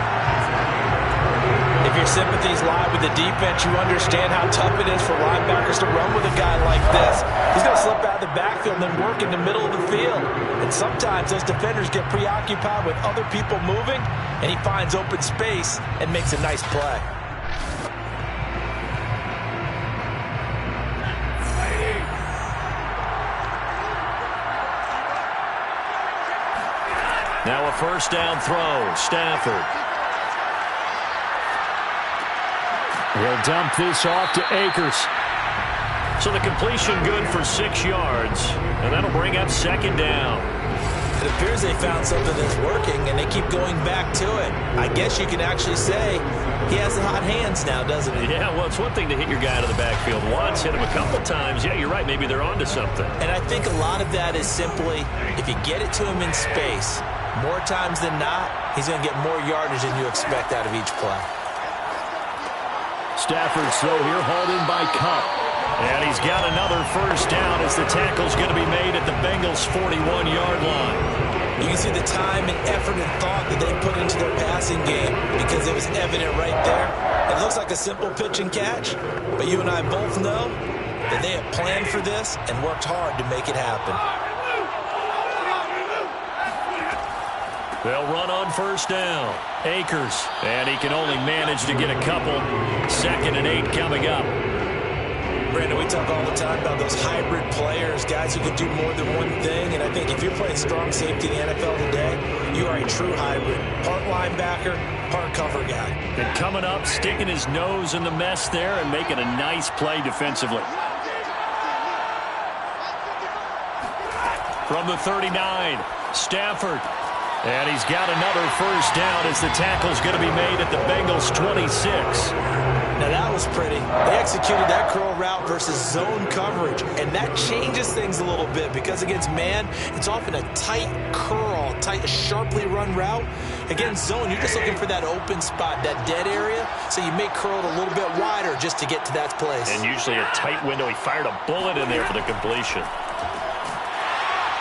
If your sympathies lie with the defense, you understand how tough it is for linebackers to run with a guy like this. He's going to slip out of the backfield and then work in the middle of the field. And sometimes those defenders get preoccupied with other people moving, and he finds open space and makes a nice play. Now a first down throw, Stafford. We'll dump this off to Akers. So the completion good for 6 yards, and that'll bring up second down. It appears they found something that's working, and they keep going back to it. I guess you can actually say he has the hot hands now, doesn't he? Yeah, well, it's one thing to hit your guy out of the backfield once, hit him a couple times. Yeah, you're right. Maybe they're onto something. And I think a lot of that is simply if you get it to him in space, more times than not, he's going to get more yardage than you expect out of each play. Stafford's throw here hauled in by Cup. And he's got another first down as the tackle's going to be made at the Bengals' 41-yard line. You can see the time and effort and thought that they put into their passing game because it was evident right there. It looks like a simple pitch and catch, but you and I both know that they have planned for this and worked hard to make it happen. They'll run on first down. Akers. And he can only manage to get a couple. 2nd and 8 coming up. Brandon, we talk all the time about those hybrid players, guys who can do more than one thing. And I think if you're playing strong safety in the NFL today, you are a true hybrid. Part linebacker, part cover guy. And coming up, sticking his nose in the mess there and making a nice play defensively. From the 39, Stafford. And he's got another first down as the tackle's going to be made at the Bengals' 26. Now that was pretty. They executed that curl route versus zone coverage, and that changes things a little bit because against man, it's often a tight curl, tight, sharply run route. Against zone, you're just looking for that open spot, that dead area, so you may curl it a little bit wider just to get to that place. And usually a tight window. He fired a bullet in there for the completion.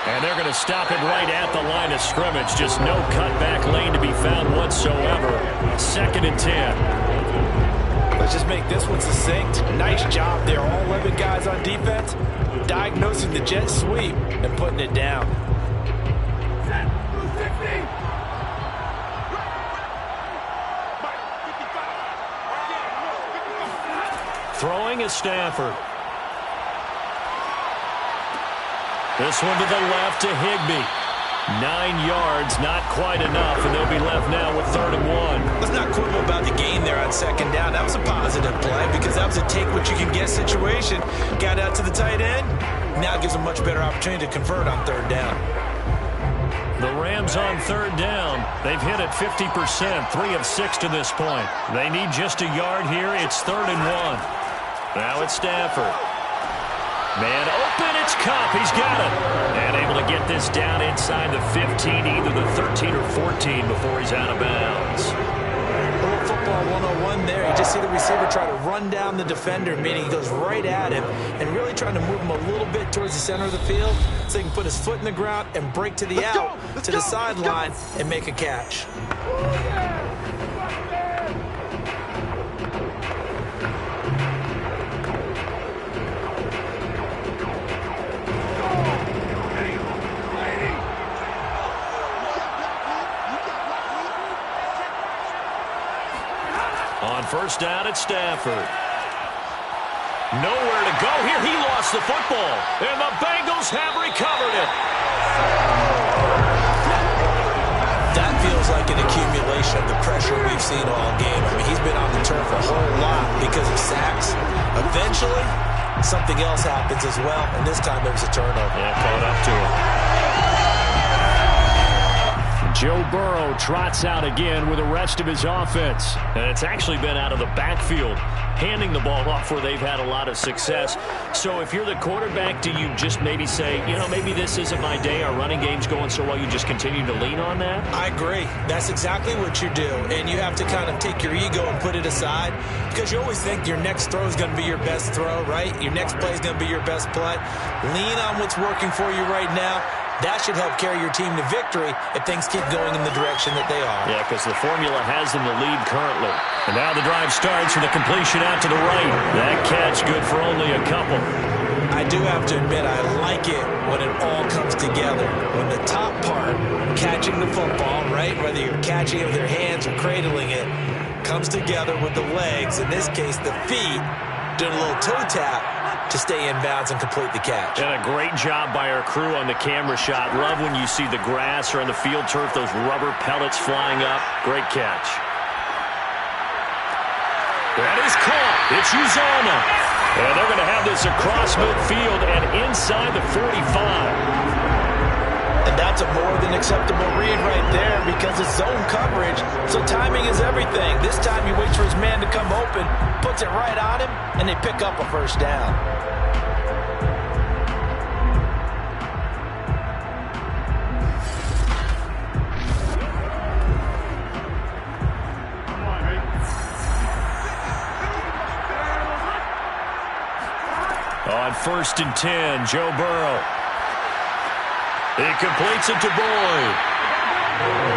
And they're going to stop it right at the line of scrimmage. Just no cutback lane to be found whatsoever. 2nd and 10. Let's just make this one succinct. Nice job there. All 11 guys on defense diagnosing the jet sweep and putting it down. Throwing is Stafford. This one to the left to Higbee. 9 yards, not quite enough, and they'll be left now with 3rd and 1. Let's not quibble about the gain there on 2nd down. That was a positive play because that was a take-what-you-can-get situation. Got out to the tight end. Now gives a much better opportunity to convert on 3rd down. The Rams on 3rd down. They've hit it 50%, 3 of 6 to this point. They need just a yard here. It's 3rd and 1. Now it's Stafford. Man open, it's Cup. He's got it. And able to get this down inside the 15, either the 13 or 14 before he's out of bounds. A little football 101 there. You just see the receiver try to run down the defender, meaning he goes right at him and really trying to move him a little bit towards the center of the field so he can put his foot in the ground and break to the to the sideline and make a catch. On 1st down at Stafford. Nowhere to go here. He lost the football. And the Bengals have recovered it. That feels like an accumulation of the pressure we've seen all game. I mean, he's been on the turf a whole lot because of sacks. Eventually, something else happens as well, and this time it was a turnover. Yeah, caught up to him. Joe Burrow trots out again with the rest of his offense. And it's actually been out of the backfield, handing the ball off where they've had a lot of success. So if you're the quarterback, do you just maybe say, you know, maybe this isn't my day, our running game's going so well, you just continue to lean on that? I agree. That's exactly what you do. And you have to kind of take your ego and put it aside because you always think your next throw is going to be your best throw, right? Your next play is going to be your best play. Lean on what's working for you right now. That should help carry your team to victory if things keep going in the direction that they are. Yeah, because the formula has them the lead currently. And now the drive starts with a completion out to the right. That catch good for only a couple. I do have to admit, I like it when it all comes together. When the top part, catching the football, right, whether you're catching it with your hands or cradling it, comes together with the legs, in this case the feet, doing a little toe tap to stay in bounds and complete the catch. And a great job by our crew on the camera shot. Love when you see the grass or on the field turf, those rubber pellets flying up. Great catch. That is caught. It's Uzomah. And they're going to have this across midfield and inside the 45. And that's a more than acceptable read right there because it's zone coverage, so timing is everything. This time he waits for his man to come open, puts it right on him, and they pick up a 1st down. On 1st and 10, Joe Burrow. He completes it to Boyd.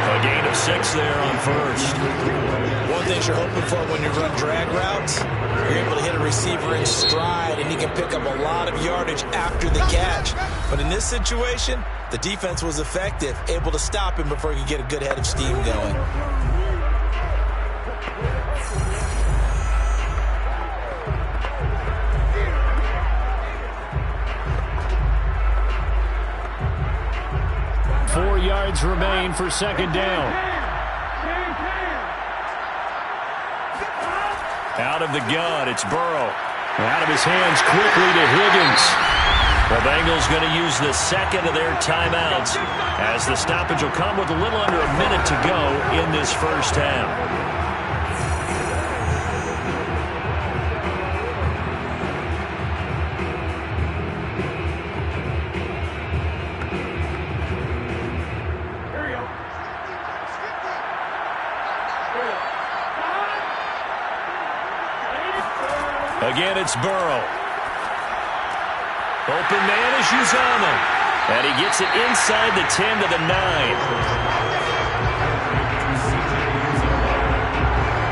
A gain of 6 there on 1st. One thing you're hoping for when you run drag routes, you're able to hit a receiver in stride, and he can pick up a lot of yardage after the catch. But in this situation, the defense was effective, able to stop him before he could get a good head of steam going. Remain for 2nd down. Out of the gun, it's Burrow. Out of his hands quickly to Higgins. The Bengals going to use the 2nd of their timeouts as the stoppage will come with a little under a minute to go in this 1st half. again, it's Burrow. Open man is Uzama. And he gets it inside the 10 to the 9.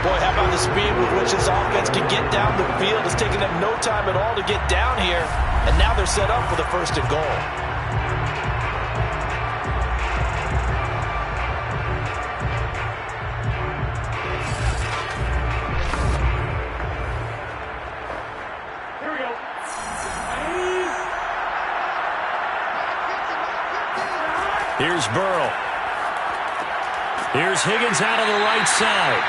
Boy, how about the speed with which this offense can get down the field? It's taking them no time at all to get down here. And now they're set up for the first and goal. Here's Burrow. Here's Higgins out of the right side.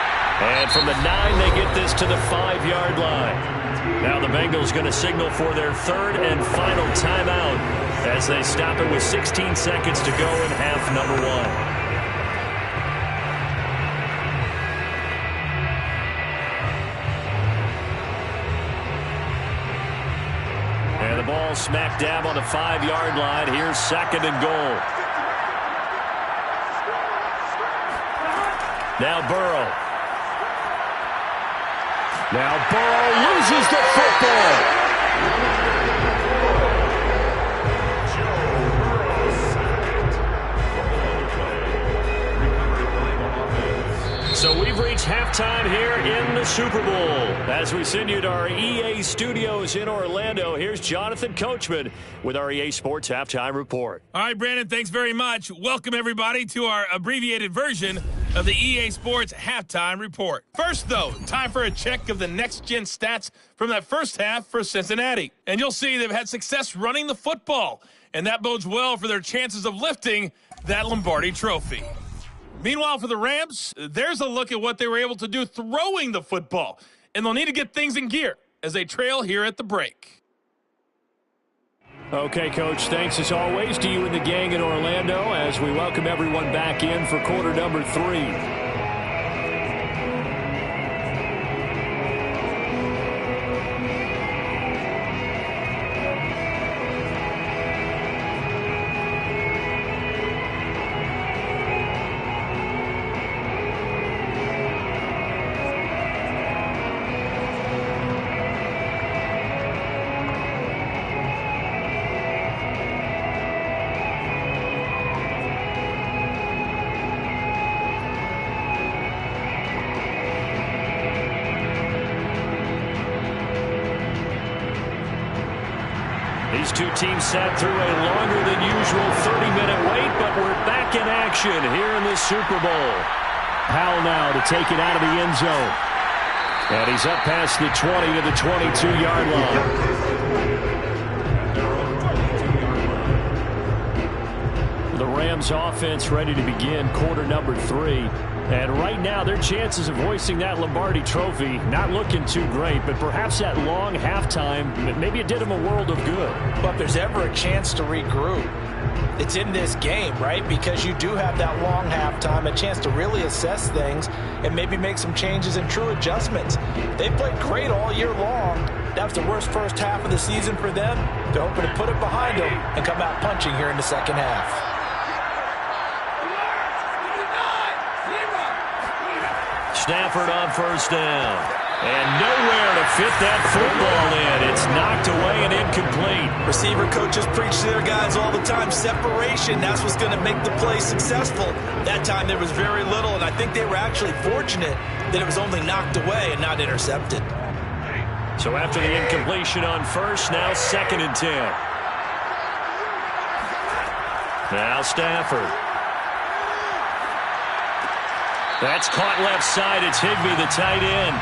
And from the 9, they get this to the 5-yard line. Now the Bengals going to signal for their third and final timeout as they stop it with 16 seconds to go in half number 1. And the ball smack dab on the 5-yard line. Here's second and goal. Now Burrow. Now Burrow loses the football. So we've reached halftime here in the Super Bowl. As we send you to our EA studios in Orlando, here's Jonathan Coachman with our EA Sports Halftime Report. All right, Brandon, thanks very much. Welcome, everybody, to our abbreviated version of the EA Sports Halftime Report. First, though, time for a check of the next-gen stats from that first half for Cincinnati. And you'll see they've had success running the football, and that bodes well for their chances of lifting that Lombardi trophy. Meanwhile, for the Rams, there's a look at what they were able to do throwing the football, and they'll need to get things in gear as they trail here at the break. Okay, Coach, thanks as always to you and the gang in Orlando as we welcome everyone back in for quarter number 3. These two teams sat through a longer than usual 30-minute wait, but we're back in action here in the Super Bowl. Powell now to take it out of the end zone. And he's up past the 20 to the 22-yard line. The Rams offense ready to begin quarter number 3. And right now, their chances of hoisting that Lombardi trophy not looking too great, but perhaps that long halftime, maybe it did them a world of good. But if there's ever a chance to regroup, it's in this game, right? Because you do have that long halftime, a chance to really assess things and maybe make some changes and true adjustments. They played great all year long. That was the worst first half of the season for them. They're hoping to put it behind them and come out punching here in the second half. Stafford on first down. And nowhere to fit that football in. It's knocked away and incomplete. Receiver coaches preach to their guys all the time. Separation, that's what's going to make the play successful. That time there was very little, and I think they were actually fortunate that it was only knocked away and not intercepted. So after the incompletion on first, now second and 10. Now Stafford. That's caught left side. It's Higbee, the tight end.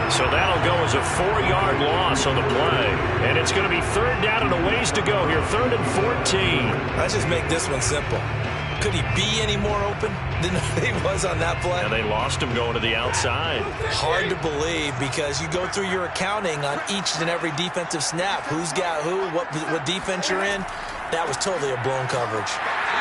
So that'll go as a 4-yard loss on the play. And it's going to be third down and a ways to go here. Third and 14. Let's just make this one simple. Could he be any more open than he was on that play? And they lost him going to the outside. Hard to believe because you go through your accounting on each and every defensive snap. Who's got who, what defense you're in. That was totally a blown coverage.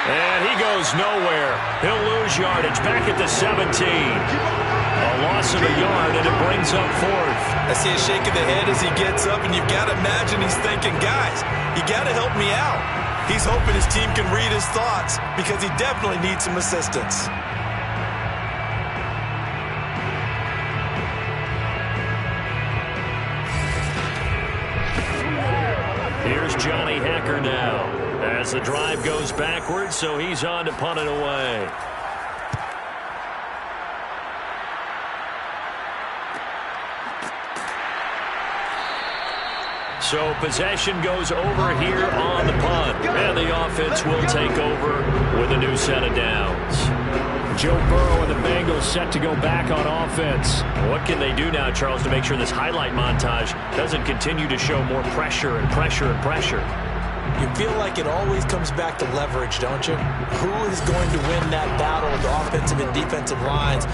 And he goes nowhere. He'll lose yardage back at the 17. A loss of a yard, and it brings up fourth. I see a shake of the head as he gets up, and you've got to imagine he's thinking, guys, you got to help me out. He's hoping his team can read his thoughts because he definitely needs some assistance. Here's Johnny Hecker now as the drive goes backwards, so he's on to punt it away. So possession goes over here on the punt, and the offense will take over with a new set of downs. Joe Burrow and the Bengals set to go back on offense. What can they do now, Charles, to make sure this highlight montage doesn't continue to show more pressure and pressure and pressure? You feel like it always comes back to leverage, don't you? Who is going to win that battle of the offensive and defensive lines?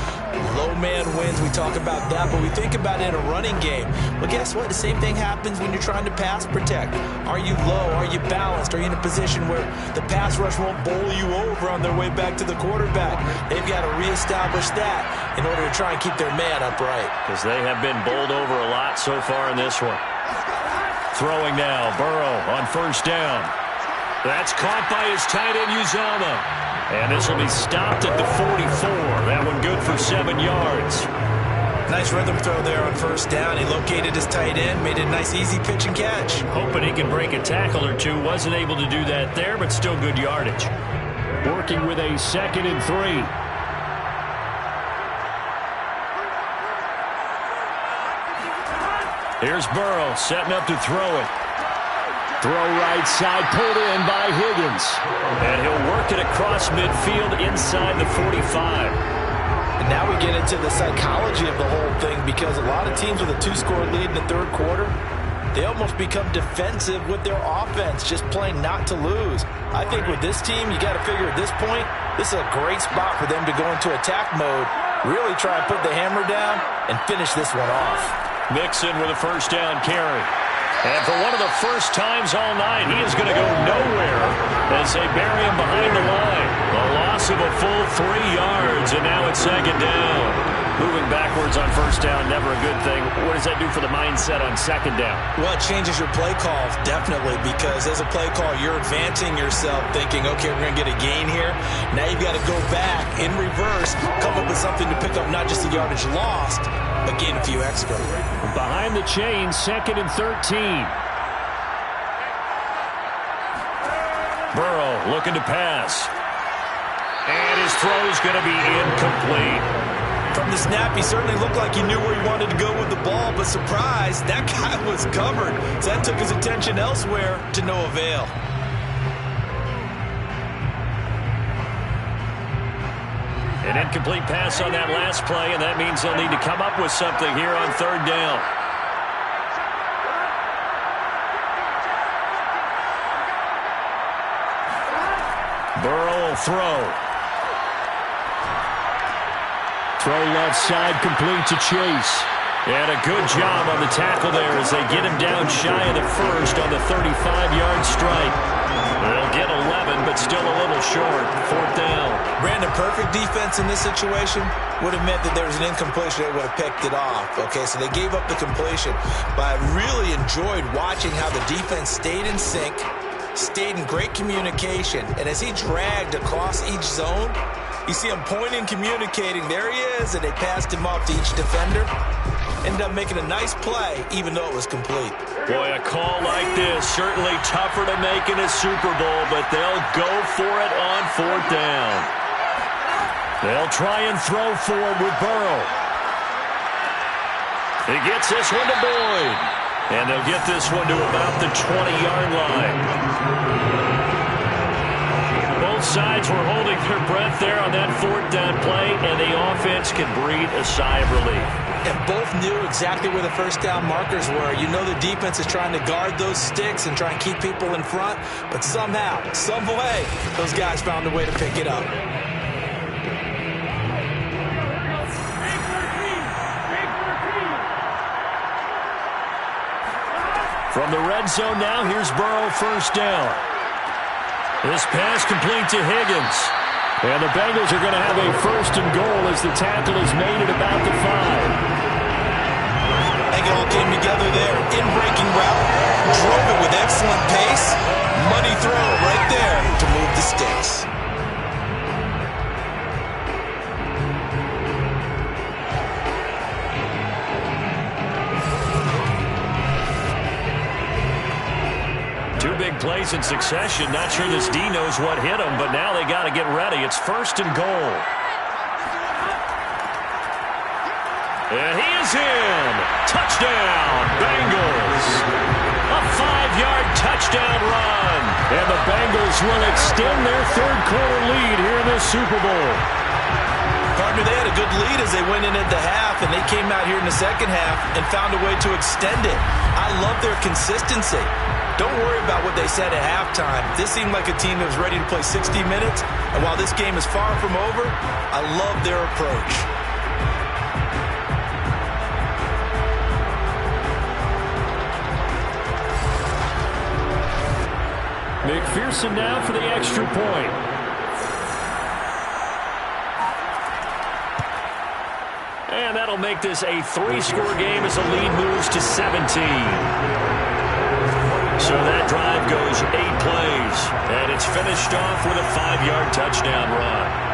Low man wins. We talk about that, but we think about it in a running game. Well, guess what? The same thing happens when you're trying to pass protect. Are you low? Are you balanced? Are you in a position where the pass rush won't bowl you over on their way back to the quarterback? They've got to reestablish that in order to try and keep their man upright. Because they have been bowled over a lot so far in this one. Throwing now, Burrow on first down. That's caught by his tight end, Uzama. And this will be stopped at the 44. That one good for 7 yards. Nice rhythm throw there on first down. He located his tight end, made a nice easy pitch and catch. Hoping he can break a tackle or two. Wasn't able to do that there, but still good yardage. Working with a 2nd and 3. Here's Burrow setting up to throw it. Throw right side, pulled in by Higgins. And he'll work it across midfield inside the 45. And now we get into the psychology of the whole thing, because a lot of teams with a 2-score lead in the third quarter, they almost become defensive with their offense, just playing not to lose. I think with this team, you got to figure at this point, this is a great spot for them to go into attack mode, really try and put the hammer down and finish this one off. Mixon with a first down carry. And for one of the first times all night, he is going to go nowhere as they bury him behind the line. A loss of a full 3 yards, and now it's 2nd down. Moving backwards on first down, never a good thing. What does that do for the mindset on 2nd down? Well, it changes your play call, definitely, because as a play call, you're advancing yourself, thinking, okay, we're going to get a gain here. Now you've got to go back in reverse, come up with something to pick up not just the yardage lost, but gain a few extra. Behind the chain, 2nd and 13. Burrow looking to pass. And his throw is going to be incomplete. From the snap, he certainly looked like he knew where he wanted to go with the ball, but surprise, that guy was covered. So that took his attention elsewhere to no avail. An incomplete pass on that last play, and that means they'll need to come up with something here on 3rd down. Burrow will throw. Throw left side, complete to Chase. And a good job on the tackle there as they get him down shy of the first on the 35-yard strike. They'll get 11, but still a little short. 4th down. Brandon, perfect defense in this situation would have meant that there was an incompletion. They would have picked it off. Okay, so they gave up the completion. But I really enjoyed watching how the defense stayed in sync, stayed in great communication. And as he dragged across each zone, you see him pointing, communicating. There he is, and they passed him off to each defender. Ended up making a nice play, even though it was complete. Boy, a call like this, certainly tougher to make in a Super Bowl, but they'll go for it on 4th down. They'll try and throw forward with Burrow. He gets this one to Boyd. And they'll get this one to about the 20-yard line. Both sides were holding their breath there on that 4th down play, and the offense can breathe a sigh of relief. And both knew exactly where the first down markers were. You know the defense is trying to guard those sticks and try and keep people in front, but somehow, some way, those guys found a way to pick it up. From the red zone now, here's Burrow, first down. This pass complete to Higgins. And the Bengals are going to have a 1st and goal as the tackle is made at about the 5. I think it all came together there. In-breaking route, drove it with excellent pace. Money throw right there to move the sticks. Two big plays in succession. Not sure this D knows what hit him, but now they got to get ready. It's 1st and goal. And he is in. Touchdown, Bengals. A 5-yard touchdown run. And the Bengals will extend their third-quarter lead here in this Super Bowl. Partner, they had a good lead as they went in at the half, and they came out here in the second half and found a way to extend it. I love their consistency. Don't worry about what they said at halftime. This seemed like a team that was ready to play 60 minutes, and while this game is far from over, I love their approach. McPherson now for the extra point. And that'll make this a 3-score game as the lead moves to 17. So that drive goes 8 plays, and it's finished off with a 5-yard touchdown run.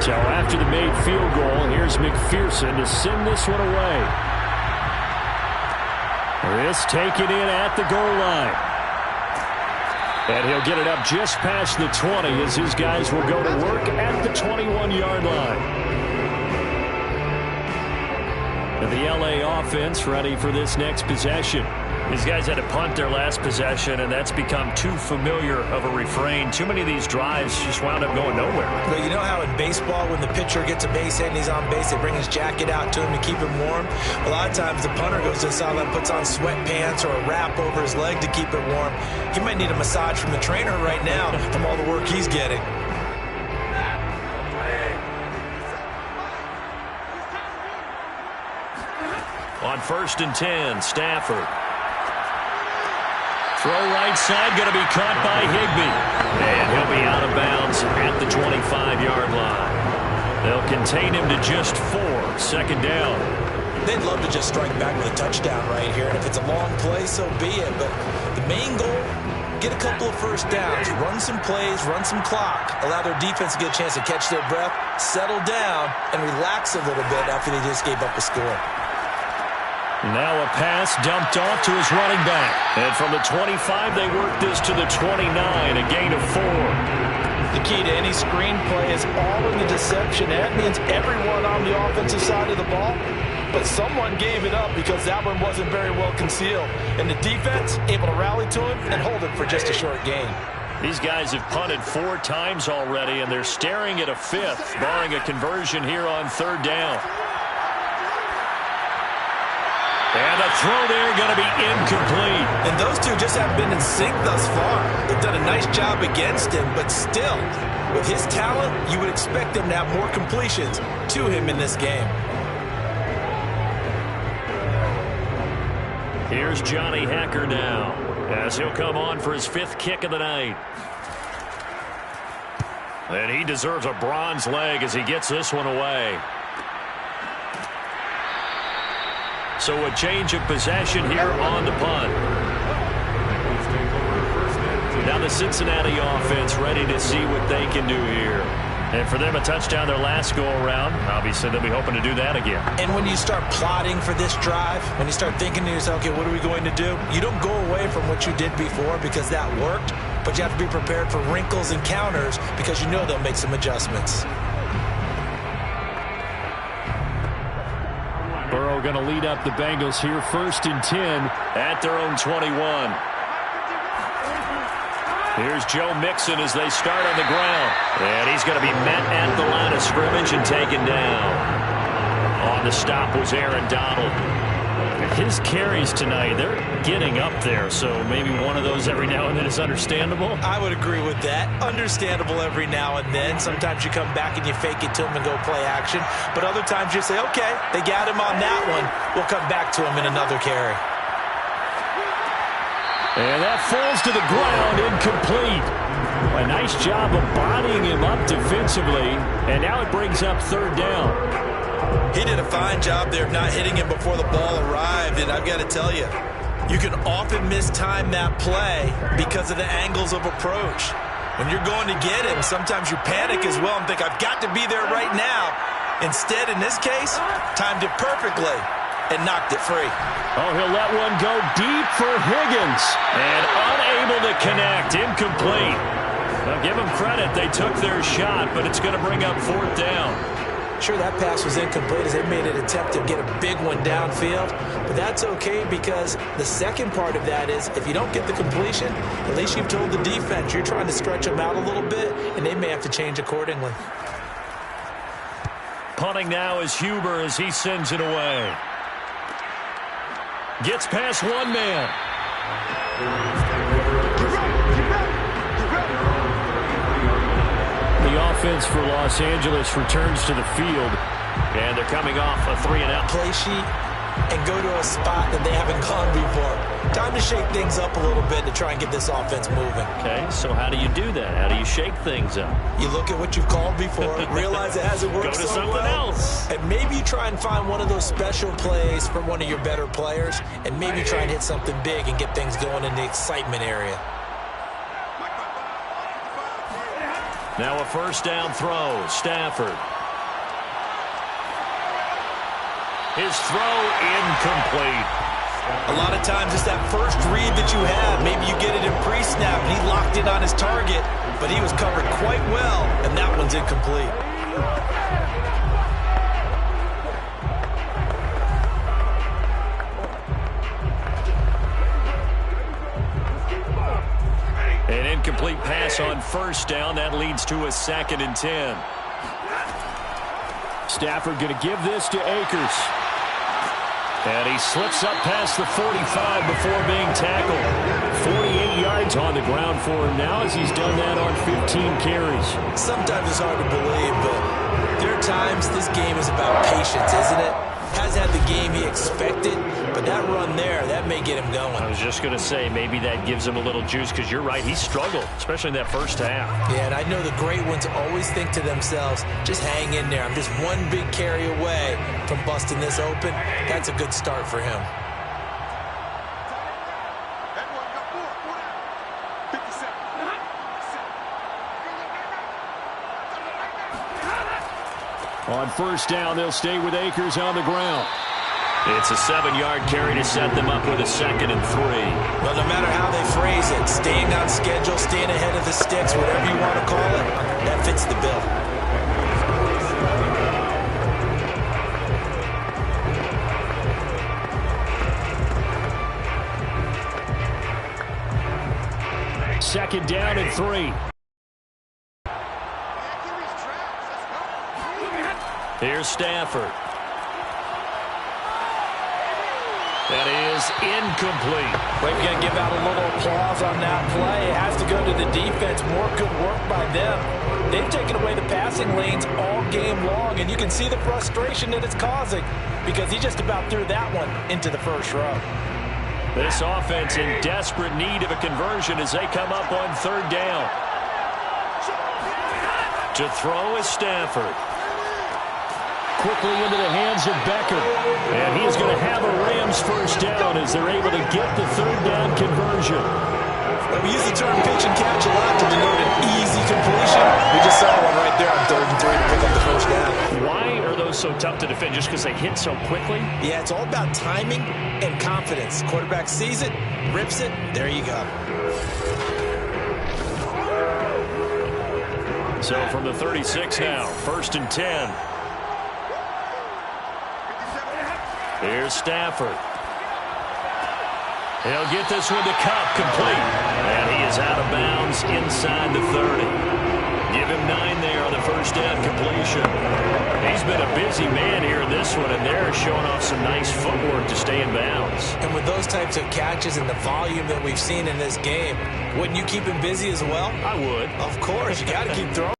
So after the made field goal, here's McPherson to send this one away. This taken in at the goal line. And he'll get it up just past the 20 as his guys will go to work at the 21-yard line. And the LA offense ready for this next possession. These guys had to punt their last possession, and that's become too familiar of a refrain. Too many of these drives just wound up going nowhere. But you know how in baseball, when the pitcher gets a base hit and he's on base, they bring his jacket out to him to keep him warm? A lot of times the punter goes to the sideline, puts on sweatpants or a wrap over his leg to keep it warm. He might need a massage from the trainer right now from all the work he's getting. On 1st and 10, Stafford. Throw right side, going to be caught by Higbee. And he'll be out of bounds at the 25-yard line. They'll contain him to just 4. 2nd down. They'd love to just strike back with a touchdown right here. And if it's a long play, so be it. But the main goal, get a couple of first downs, run some plays, run some clock, allow their defense to get a chance to catch their breath, settle down, and relax a little bit after they just gave up a score. Now a pass dumped off to his running back. And from the 25, they work this to the 29, a gain of 4. The key to any screen play is all in the deception. That means everyone on the offensive side of the ball, but someone gave it up because that one wasn't very well concealed. And the defense able to rally to him and hold it for just a short gain. These guys have punted 4 times already, and they're staring at a 5th, barring a conversion here on 3rd down. And the throw there going to be incomplete. And those two just haven't been in sync thus far. They've done a nice job against him, but still, with his talent, you would expect him to have more completions to him in this game. Here's Johnny Hacker now, as he'll come on for his 5th kick of the night. And he deserves a bronze leg as he gets this one away. So a change of possession here on the punt. Now the Cincinnati offense ready to see what they can do here. And for them, a touchdown their last go-around. Obviously, they'll be hoping to do that again. And when you start plotting for this drive, when you start thinking to yourself, okay, what are we going to do? You don't go away from what you did before because that worked, but you have to be prepared for wrinkles and counters because you know they'll make some adjustments. Burrow going to lead up the Bengals here, 1st and 10 at their own 21. Here's Joe Mixon as they start on the ground. And he's going to be met at the line of scrimmage and taken down. On the stop was Aaron Donald. His carries tonight, they're getting up there, so maybe one of those every now and then is understandable. I would agree with that. Understandable every now and then. Sometimes you come back and you fake it to him and go play action. But other times you say, okay, they got him on that one. We'll come back to him in another carry. And that falls to the ground, incomplete. A nice job of bodying him up defensively, and now it brings up third down. He did a fine job there of not hitting him before the ball arrived, and I've got to tell you, you can often mistime that play because of the angles of approach. When you're going to get him, sometimes you panic as well and think, I've got to be there right now. Instead, in this case, timed it perfectly and knocked it free. Oh, he'll let one go deep for Higgins. And unable to connect, incomplete. Now, give them credit, they took their shot, but it's going to bring up fourth down. Sure, that pass was incomplete as they made an attempt to get a big one downfield, but that's okay because the second part of that is if you don't get the completion, at least you've told the defense you're trying to stretch them out a little bit, and they may have to change accordingly. Punting now is Huber as he sends it away. Gets past one man. The offense for Los Angeles returns to the field, and they're coming off a 3-and-out play sheet and go to a spot that they haven't gone before. Time to shake things up a little bit to try and get this offense moving. Okay, so how do you do that? How do you shake things up? You look at what you've called before, realize it hasn't worked so well. Go to something else. And maybe you try and find one of those special plays from one of your better players, and maybe try and hit something big and get things going in the excitement area. Now a first down throw, Stafford. His throw incomplete. A lot of times it's that first read that you have. Maybe you get it in pre-snap and he locked in on his target, but he was covered quite well, and that one's incomplete. An incomplete pass on first down. That leads to a 2nd and 10. Stafford going to give this to Akers. And he slips up past the 45 before being tackled. 48 yards on the ground for him now as he's done that on 15 carries. Sometimes it's hard to believe, but there are times this game is about patience, isn't it? Hasn't had the game he expected, but that run there, that may get him going. I was just going to say, maybe that gives him a little juice because you're right, he struggled, especially in that first half. Yeah, and I know the great ones always think to themselves, just hang in there. I'm just one big carry away from busting this open. That's a good start for him. On first down, they'll stay with Akers on the ground. It's a 7-yard carry to set them up with a 2nd and 3. Well, no matter how they phrase it, staying on schedule, staying ahead of the sticks, whatever you want to call it, that fits the bill. Second down and 3. Here's Stafford. That is incomplete. We're going to give out a little applause on that play. It has to go to the defense. More good work by them. They've taken away the passing lanes all game long, and you can see the frustration that it's causing because he just about threw that one into the first row. This offense in desperate need of a conversion as they come up on third down. To throw is Stafford. Quickly into the hands of Becker. And he's going to have a Rams first down as they're able to get the third down conversion. Well, we use the term pitch and catch a lot to denote an easy completion. We just saw one right there on 3rd and 3 to pick up the first down. Why are those so tough to defend? Just because they hit so quickly? Yeah, it's all about timing and confidence. Quarterback sees it, rips it, there you go. So from the 36 now, 1st and 10. Here's Stafford. He'll get this one to Cup, complete. And he is out of bounds inside the 30. Give him 9 there on the first down completion. He's been a busy man here in this one, and they're showing off some nice footwork to stay in bounds. And with those types of catches and the volume that we've seen in this game, wouldn't you keep him busy as well? I would. Of course, you got to keep throwing.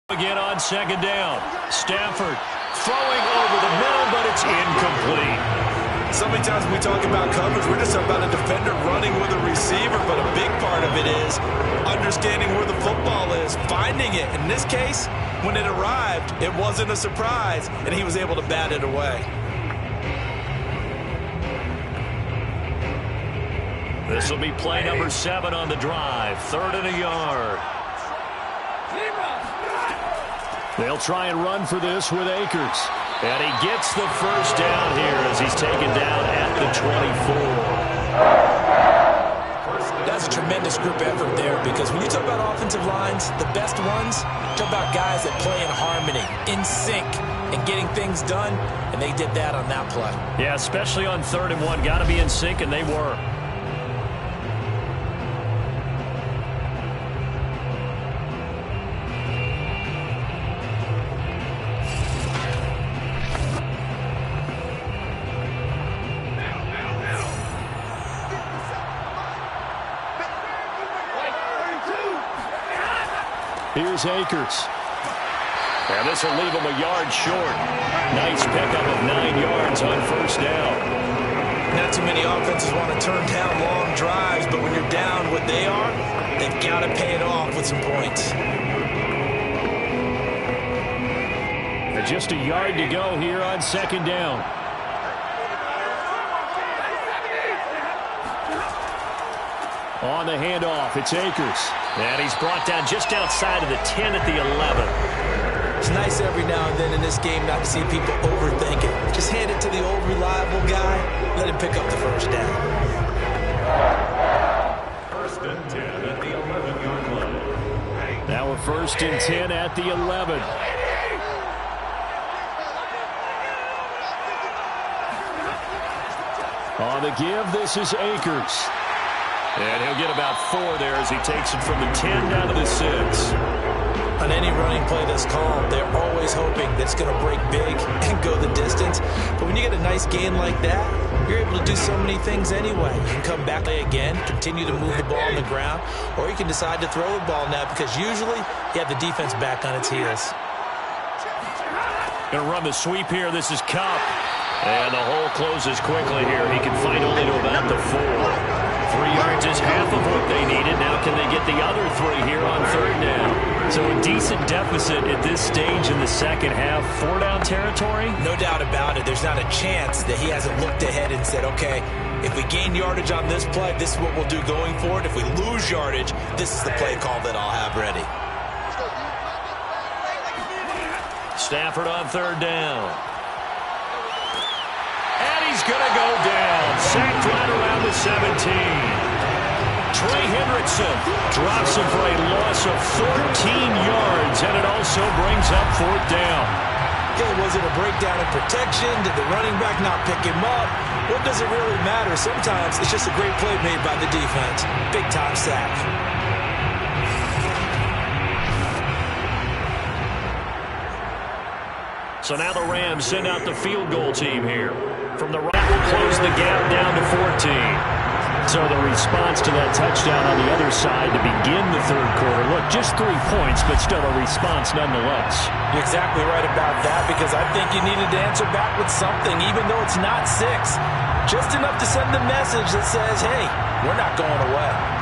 Again on second down. Stafford throwing over the middle, but it's incomplete. So many times when we talk about coverage, we're just about a defender running with a receiver, but a big part of it is understanding where the football is, finding it. In this case, when it arrived, it wasn't a surprise, and he was able to bat it away. This will be play number 7 on the drive. 3rd and a yard. They'll try and run for this with Akers. And he gets the first down here as he's taken down at the 24. That's a tremendous group effort there, because when you talk about offensive lines, the best ones, talk about guys that play in harmony, in sync, and getting things done, and they did that on that play. Yeah, especially on 3rd and 1. Got to be in sync, and they were. Here's Akers. And this will leave him a yard short. Nice pickup of 9 yards on first down. Not too many offenses want to turn down long drives, but when you're down what they are, they've got to pay it off with some points. And just a yard to go here on 2nd down. On the handoff, it's Akers. And he's brought down just outside of the 10 at the 11. It's nice every now and then in this game not to see people overthink it. Just hand it to the old reliable guy. Let him pick up the first down. 1st and 10 at the 11-yard line. Now a 1st and 10 at the 11. On the give, this is Akers. And he'll get about 4 there as he takes it from the 10 down to the 6. On any running play that's called, they're always hoping that it's going to break big and go the distance. But when you get a nice gain like that, you're able to do so many things anyway. You can come back again, continue to move the ball on the ground, or you can decide to throw the ball now, because usually you have the defense back on its heels. Going to run the sweep here. This is Cup. And the hole closes quickly here. He can find only to about the 4. 3 yards is half of what they needed. Now can they get the other 3 here on 3rd down? So a decent deficit at this stage in the second half. 4-down territory? No doubt about it. There's not a chance that he hasn't looked ahead and said, okay, if we gain yardage on this play, this is what we'll do going forward. If we lose yardage, this is the play call that I'll have ready. Stafford on 3rd down. And he's going to go down. Sacked right around the 17. Trey Hendrickson drops him for a loss of 14 yards, and it also brings up 4th down. Okay, was it a breakdown in protection? Did the running back not pick him up? What does it really matter? Sometimes it's just a great play made by the defense. Big-time sack. So now the Rams send out the field goal team here. From the right, will close the gap down to 14. So the response to that touchdown on the other side to begin the 3rd quarter. Look, just 3 points, but still a response nonetheless. You're exactly right about that, because I think you needed to answer back with something, even though it's not 6. Just enough to send the message that says, hey, we're not going away.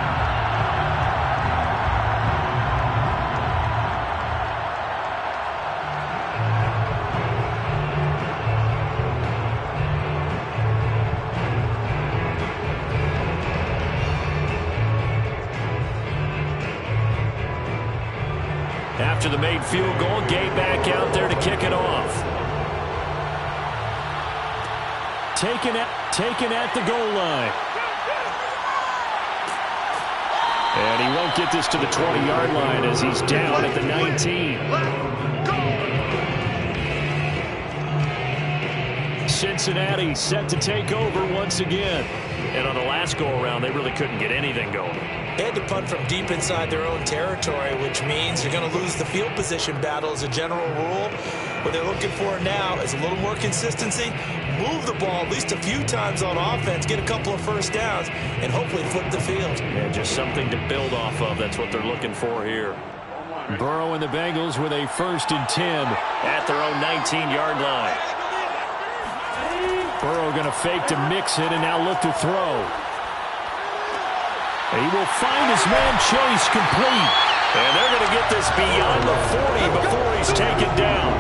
After the made field goal, Gay back out there to kick it off. Taken at the goal line. And he won't get this to the 20-yard line as he's down at the 19. Cincinnati set to take over once again. And on the last go-around, they really couldn't get anything going. They had to punt from deep inside their own territory, which means you're going to lose the field position battle as a general rule. What they're looking for now is a little more consistency, move the ball at least a few times on offense, get a couple of first downs, and hopefully flip the field. Yeah, just something to build off of. That's what they're looking for here. Burrow and the Bengals with a 1st and 10. At their own 19-yard line. Burrow going to fake to mix it and now look to throw. He will find his man Chase complete. And they're going to get this beyond the 40 before he's taken down.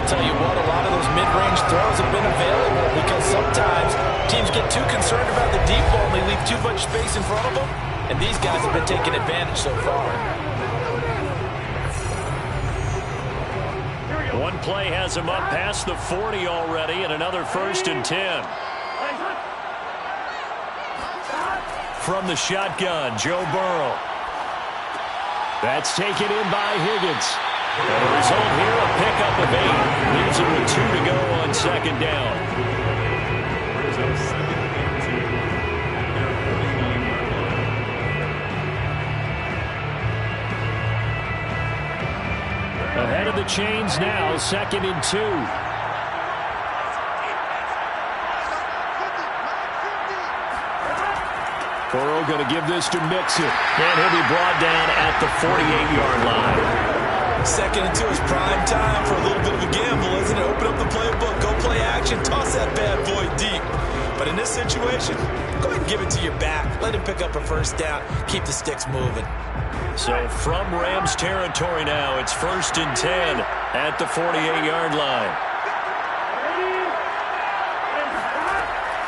I'll tell you what, a lot of those mid-range throws have been available because sometimes teams get too concerned about the deep ball and they leave too much space in front of them. And these guys have been taking advantage so far. One play has him up past the 40 already, and another 1st and 10. From the shotgun, Joe Burrow. That's taken in by Higgins. And the result here, a pickup of 8. Leaves it with 2 to go on 2nd down. Ahead of the chains now, 2nd and 2. Burrow going to give this to Mixon. And he'll be brought down at the 48-yard line. 2nd and 2 is prime time for a little bit of a gamble, isn't it? Open up the playbook, go play action, toss that bad boy deep. But in this situation, go ahead and give it to your back. Let him pick up a 1st down. Keep the sticks moving. So from Rams territory now, it's 1st and 10 at the 48-yard line.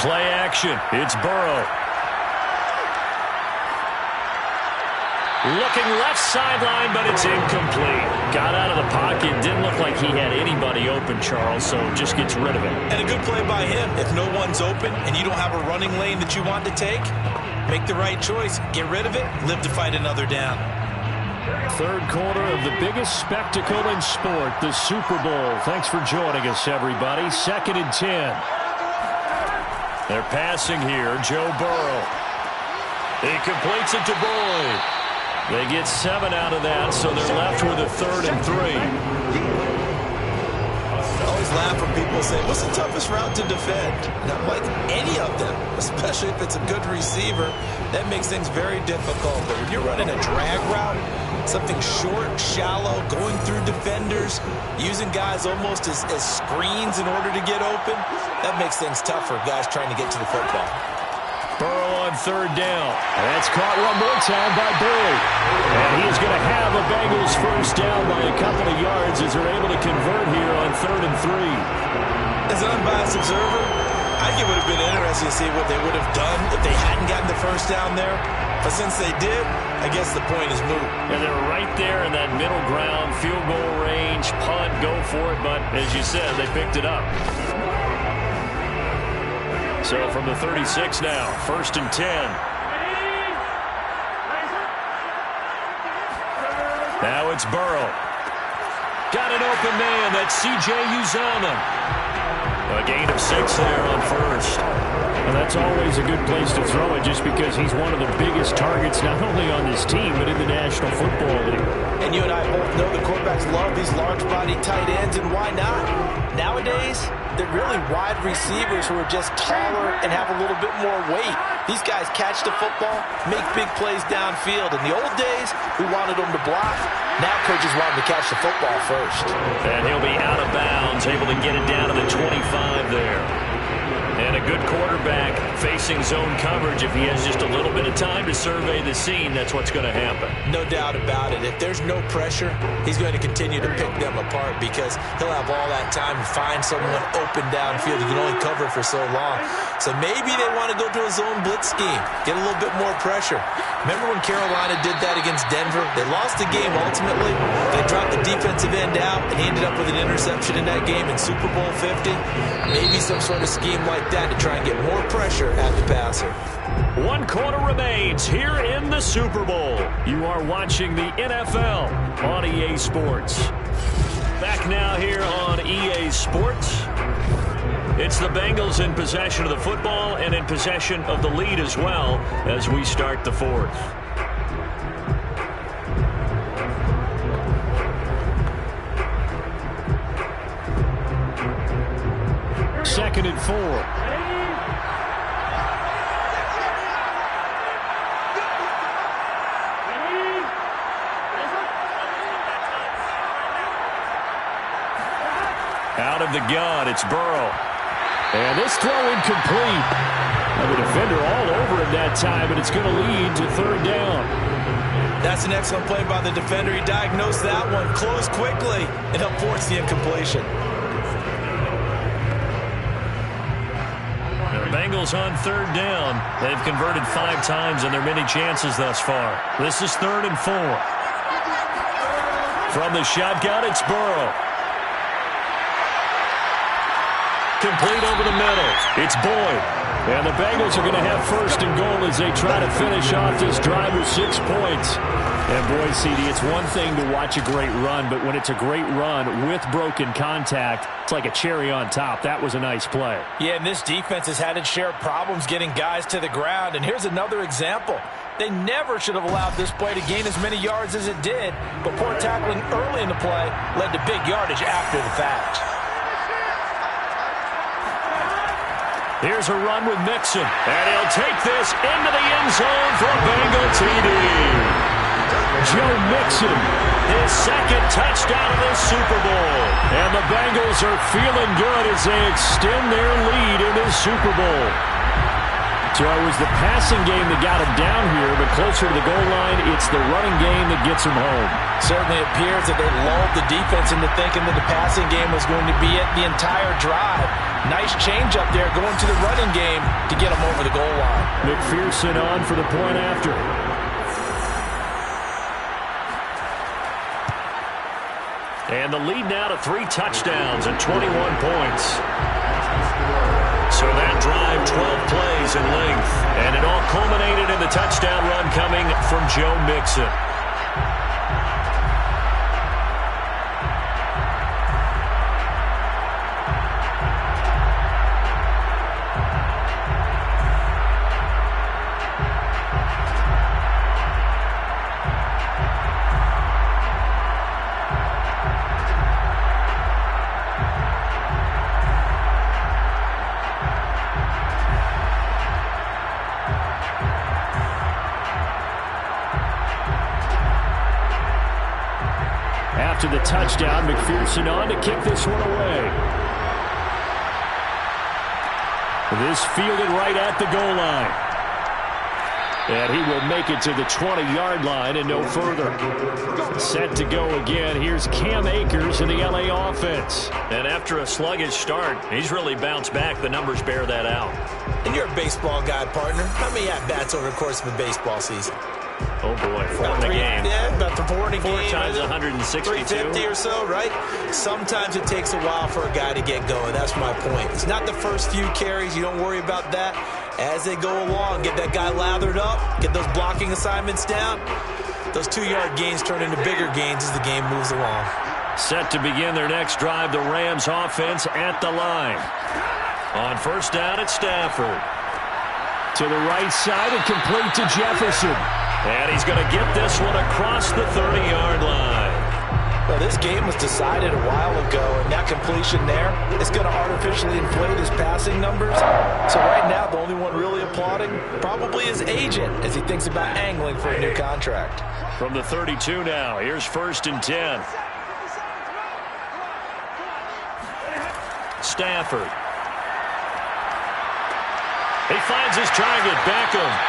Play action. It's Burrow. Looking left sideline, but it's incomplete. Got out of the pocket. Didn't look like he had anybody open, Charles, so just gets rid of it. And a good play by him. If no one's open and you don't have a running lane that you want to take, make the right choice. Get rid of it. Live to fight another down. 3rd quarter of the biggest spectacle in sport, the Super Bowl. Thanks for joining us, everybody. 2nd and 10. They're passing here. Joe Burrow. He completes it to Boyd. They get 7 out of that, so they're left with a 3rd and 3. I always laugh when people say, what's the toughest route to defend? And I'm like, any of them, especially if it's a good receiver. That makes things very difficult. But when you're running a drag route, something short, shallow, going through defenders, using guys almost as screens in order to get open, that makes things tough for guys trying to get to the football. Burrow on 3rd down. That's caught one more time by Boyd. And he's going to have a Bengals 1st down by a couple of yards as they're able to convert here on 3rd and 3. As an unbiased observer, I think it would have been interesting to see what they would have done if they hadn't gotten the 1st down there. But since they did, I guess the point is moot. And they're right there in that middle ground, field goal range, punt, go for it. But as you said, they picked it up. So from the 36 now, 1st and 10. Now it's Burrow. Got an open man. That's C.J. Uzomah. A gain of 6 there on 1st. And that's always a good place to throw it just because he's one of the biggest targets not only on this team but in the National Football League. And you and I both know the quarterbacks love these large-bodied tight ends, and why not? Nowadays, they're really wide receivers who are just taller and have a little bit more weight. These guys catch the football, make big plays downfield. In the old days, we wanted them to block. Now coaches want them to catch the football first. And he'll be out of bounds, able to get it down to the 25 there. And a good quarterback facing zone coverage. If he has just a little bit of time to survey the scene, that's what's going to happen. No doubt about it. If there's no pressure, he's going to continue to pick them apart because he'll have all that time to find someone open downfield. He can only cover for so long. So maybe they want to go to a zone blitz scheme, get a little bit more pressure. Remember when Carolina did that against Denver? They lost the game ultimately. They dropped the defensive end out, and he ended up with an interception in that game in Super Bowl 50. Maybe some sort of scheme like that to try and get more pressure at the passer. 1 quarter remains here in the Super Bowl. You are watching the NFL on EA Sports. Back now here on EA Sports. It's the Bengals in possession of the football and in possession of the lead as well as we start the 4th. Second and 4. Out of the gun. It's Burrow. And this throw incomplete. The defender all over him that time, and it's going to lead to third down. That's an excellent play by the defender. He diagnosed that one, closed quickly, and helped force the incompletion. The Bengals on third down. They've converted 5 times in their many chances thus far. This is 3rd and 4. From the shotgun, it's Burrow. Complete over the middle. It's Boyd. And the Bengals are going to have 1st and goal as they try to finish off this drive with 6 points. And boy, CD, it's one thing to watch a great run, but when it's a great run with broken contact, it's like a cherry on top. That was a nice play. Yeah, and this defense has had its share of problems getting guys to the ground. And here's another example. They never should have allowed this play to gain as many yards as it did, but poor tackling early in the play led to big yardage after the fact. Here's a run with Mixon, and he'll take this into the end zone for a Bengal TD. Joe Mixon, his 2nd touchdown of the Super Bowl. And the Bengals are feeling good as they extend their lead in this Super Bowl. So it was the passing game that got him down here, but closer to the goal line, it's the running game that gets him home. Certainly appears that they lulled the defense into thinking that the passing game was going to be it the entire drive. Nice change up there going to the running game to get him over the goal line. McPherson on for the point after. And the lead now to 3 touchdowns and 21 points. So that drive, 12 plays in length. And it all culminated in the touchdown run coming from Joe Mixon. After the touchdown, McPherson on to kick this one away. This fielded right at the goal line. And he will make it to the 20-yard line and no further. Set to go again. Here's Cam Akers in the LA offense. And after a sluggish start, he's really bounced back. The numbers bear that out. And you're a baseball guy, partner. How many at-bats over the course of a baseball season? Oh, boy, 4 in a game. Yeah, about 4 in a game. 4 times 162. 350 or so, right? Sometimes it takes a while for a guy to get going. That's my point. It's not the first few carries. You don't worry about that. As they go along, get that guy lathered up, get those blocking assignments down. Those 2-yard gains turn into bigger gains as the game moves along. Set to begin their next drive, the Rams offense at the line. On 1st down, it's Stafford. To the right side and complete to Jefferson. And he's going to get this one across the 30-yard line. Well, this game was decided a while ago, and that completion there is going to artificially inflate his passing numbers. So right now, the only one really applauding probably his agent as he thinks about angling for a new contract. From the 32 now, here's 1st and 10. Stafford. He finds his target, Beckham.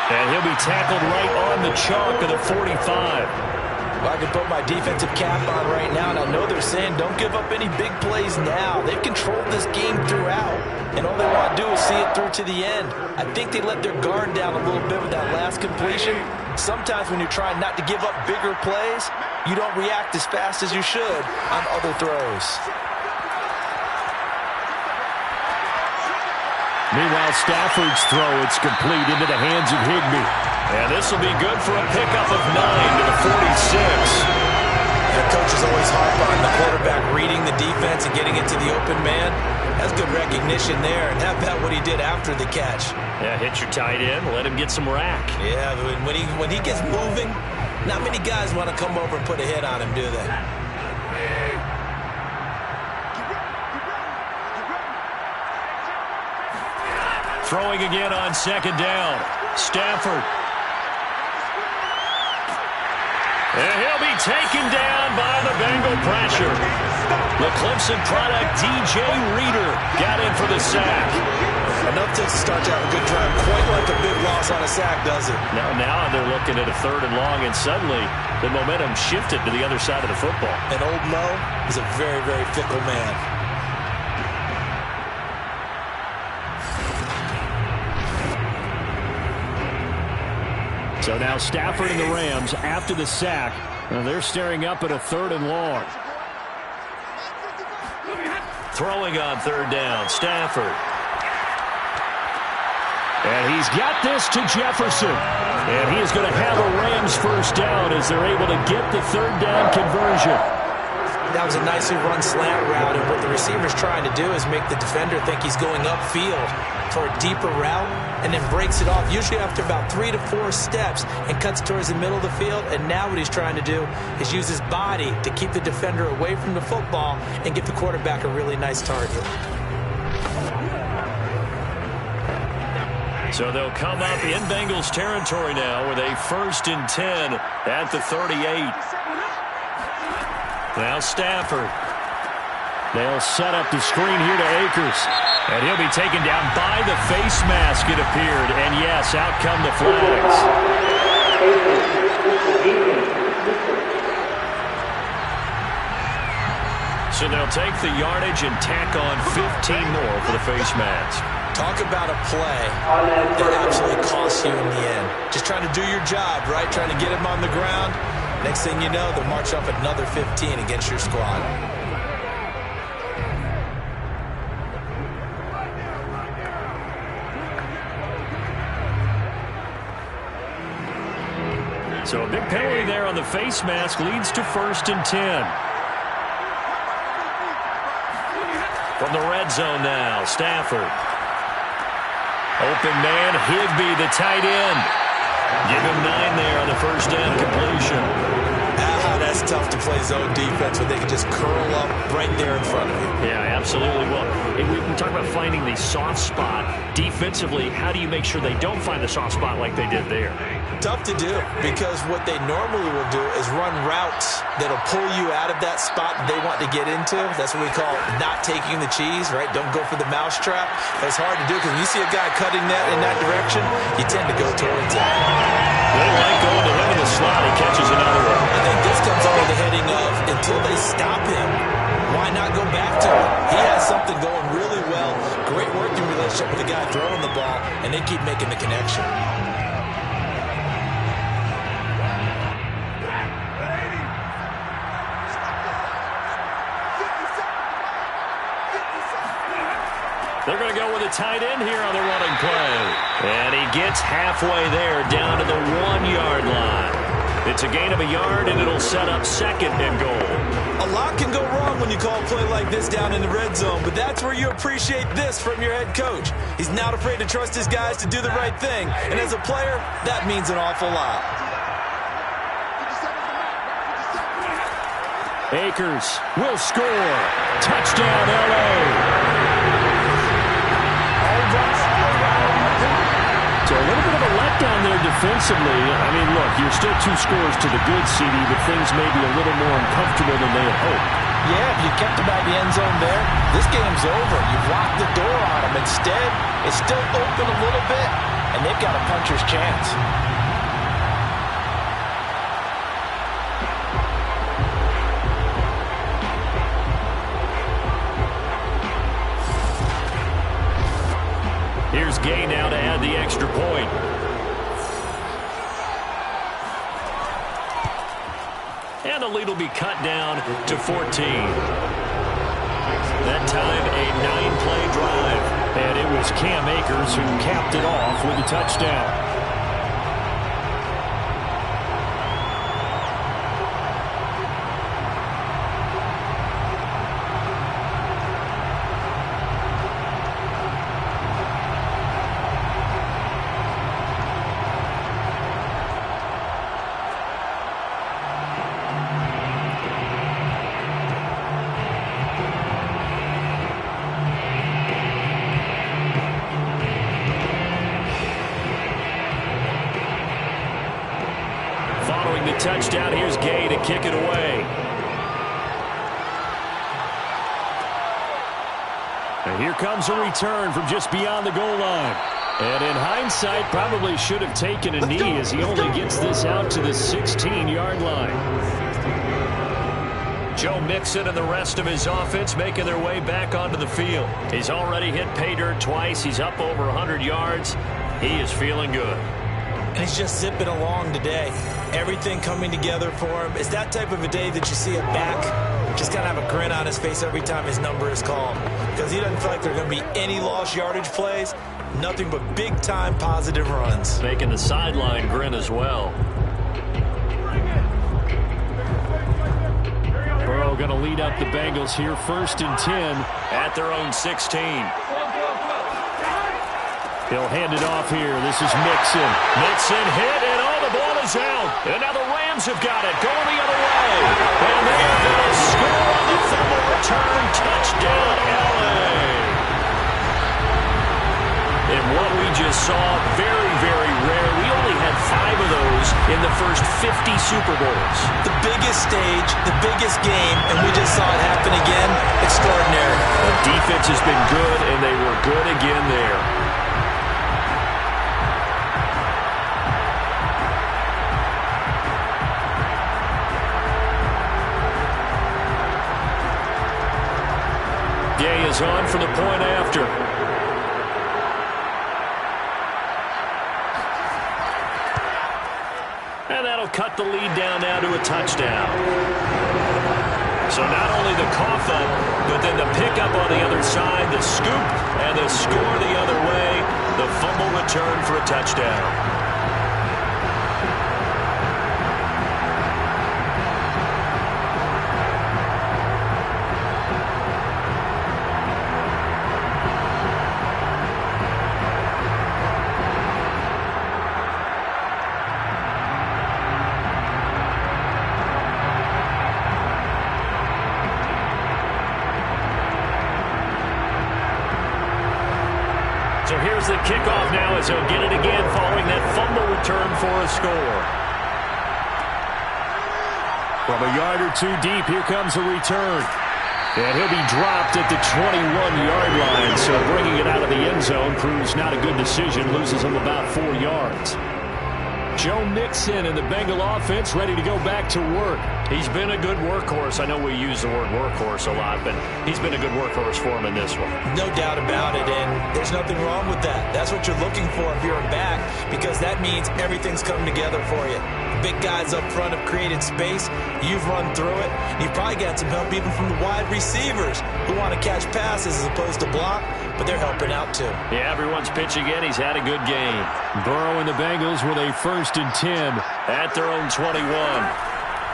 And he'll be tackled right on the chalk of the 45. Well, I can put my defensive cap on right now, and I know they're saying don't give up any big plays now. They've controlled this game throughout, and all they want to do is see it through to the end. I think they let their guard down a little bit with that last completion. Sometimes when you're trying not to give up bigger plays, you don't react as fast as you should on other throws. Meanwhile, Stafford's throw, it's complete into the hands of Higbee. And this will be good for a pickup of 9 to the 46. And coaches always harp on the quarterback reading the defense and getting it to the open man. That's good recognition there. And how about what he did after the catch? Yeah, hit your tight end, let him get some rack. Yeah, when he gets moving, not many guys want to come over and put a hit on him, do they? Throwing again on 2nd down. Stafford. And he'll be taken down by the Bengal pressure. The Clemson product, DJ Reader, got in for the sack. Enough to start out a good drive. Quite like a big loss on a sack, does it? Now they're looking at a 3rd and long, and suddenly the momentum shifted to the other side of the football. And old Mo is a very, very fickle man. So now Stafford and the Rams, after the sack, they're staring up at a 3rd and long. Throwing on 3rd down, Stafford. And he's got this to Jefferson. And he is going to have a Rams first down as they're able to get the 3rd down conversion. That was a nicely run slant route, and what the receiver's trying to do is make the defender think he's going upfield for a deeper route and then breaks it off, usually after about 3 to 4 steps, and cuts towards the middle of the field. And now what he's trying to do is use his body to keep the defender away from the football and give the quarterback a really nice target. So they'll come up in Bengals territory now with a 1st and 10 at the 38. Now Stafford. They'll set up the screen here to Akers. And he'll be taken down by the face mask, it appeared. And yes, out come the flags. So they'll take the yardage and tack on 15 more for the face mask. Talk about a play that absolutely costs you in the end. Just trying to do your job, right? Trying to get him on the ground. Next thing you know, they'll march up another 15 against your squad. So a big penalty there on the face mask leads to 1st and 10. From the red zone now, Stafford. Open man, Higbee, the tight end. Give him 9 there on the 1st down completion. That's tough to play zone defense when they can just curl up right there in front of you. Yeah, absolutely. Well, we talk about finding the soft spot. Defensively, how do you make sure they don't find the soft spot like they did there? Tough to do, because what they normally will do is run routes that'll pull you out of that spot they want to get into. That's what we call not taking the cheese, right? Don't go for the mousetrap. That's hard to do, because when you see a guy cutting that in that direction, you tend to go towards it. They like going to him in the slot. He catches another one. I think this comes under the heading of, until they stop him, why not go back to him? He has something going really well. Great working relationship with the guy throwing the ball, and they keep making the connection. They're going to go with a tight end here on the running play. And he gets halfway there, down to the 1-yard line. It's a gain of a yard, and it'll set up 2nd and goal. A lot can go wrong when you call a play like this down in the red zone, but that's where you appreciate this from your head coach. He's not afraid to trust his guys to do the right thing, and as a player, that means an awful lot. Akers will score. Touchdown, L.A. So a little bit of a letdown there defensively. I mean, look, you're still 2 scores to the good, CD, but things may be a little more uncomfortable than they had hoped. Yeah, if you kept him out of the end zone there, this game's over. You've locked the door on him. Instead, it's still open a little bit, and they've got a puncher's chance. Here's Gay now to add the extra point. And the lead will be cut down to 14. That time, a 9-play drive. And it was Cam Akers who capped it off with a touchdown. the touchdown. Here's Gay to kick it away. And here comes a return from just beyond the goal line. And in hindsight, probably should have taken a knee as he only gets this out to the 16-yard line. Joe Mixon and the rest of his offense making their way back onto the field. He's already hit pay dirt twice. He's up over 100 yards. He is feeling good. And he's just zipping along today. Everything coming together for him. It's that type of a day that you see a back just kind of have a grin on his face every time his number is called. Because he doesn't feel like there are going to be any lost yardage plays. Nothing but big-time positive runs. Making the sideline grin as well. Burrow going to lead up the Bengals here, 1st and 10. At their own 16. He'll hand it off here. This is Mixon. Mixon hit, and the ball is out. And now the Rams have got it, going the other way. And they are going to score on the fumble return. Touchdown, LA. And what we just saw, very, very rare. We only had 5 of those in the first 50 Super Bowls. The biggest stage, the biggest game, and we just saw it happen again. Extraordinary. The defense has been good, and they were good again there. Gay is on for the point after. And that'll cut the lead down now to a touchdown. So not only the cough up, but then the pickup on the other side, the scoop, and the score the other way. The fumble return for a touchdown. So here's the kickoff now as he'll get it again following that fumble return for a score. From a yard or two deep, here comes a return. And he'll be dropped at the 21-yard line. So bringing it out of the end zone proves not a good decision. Loses him about 4 yards. Joe Mixon and the Bengal offense ready to go back to work. He's been a good workhorse. I know we use the word workhorse a lot, but he's been a good workhorse for him in this one. No doubt about it, and there's nothing wrong with that. That's what you're looking for if you're a back, because that means everything's coming together for you. Big guys up front have created space. You've run through it. You've probably got some help even from the wide receivers who want to catch passes as opposed to block, but they're helping out too. Yeah, everyone's pitching in. He's had a good game. Burrow and the Bengals with a 1st and 10. At their own 21.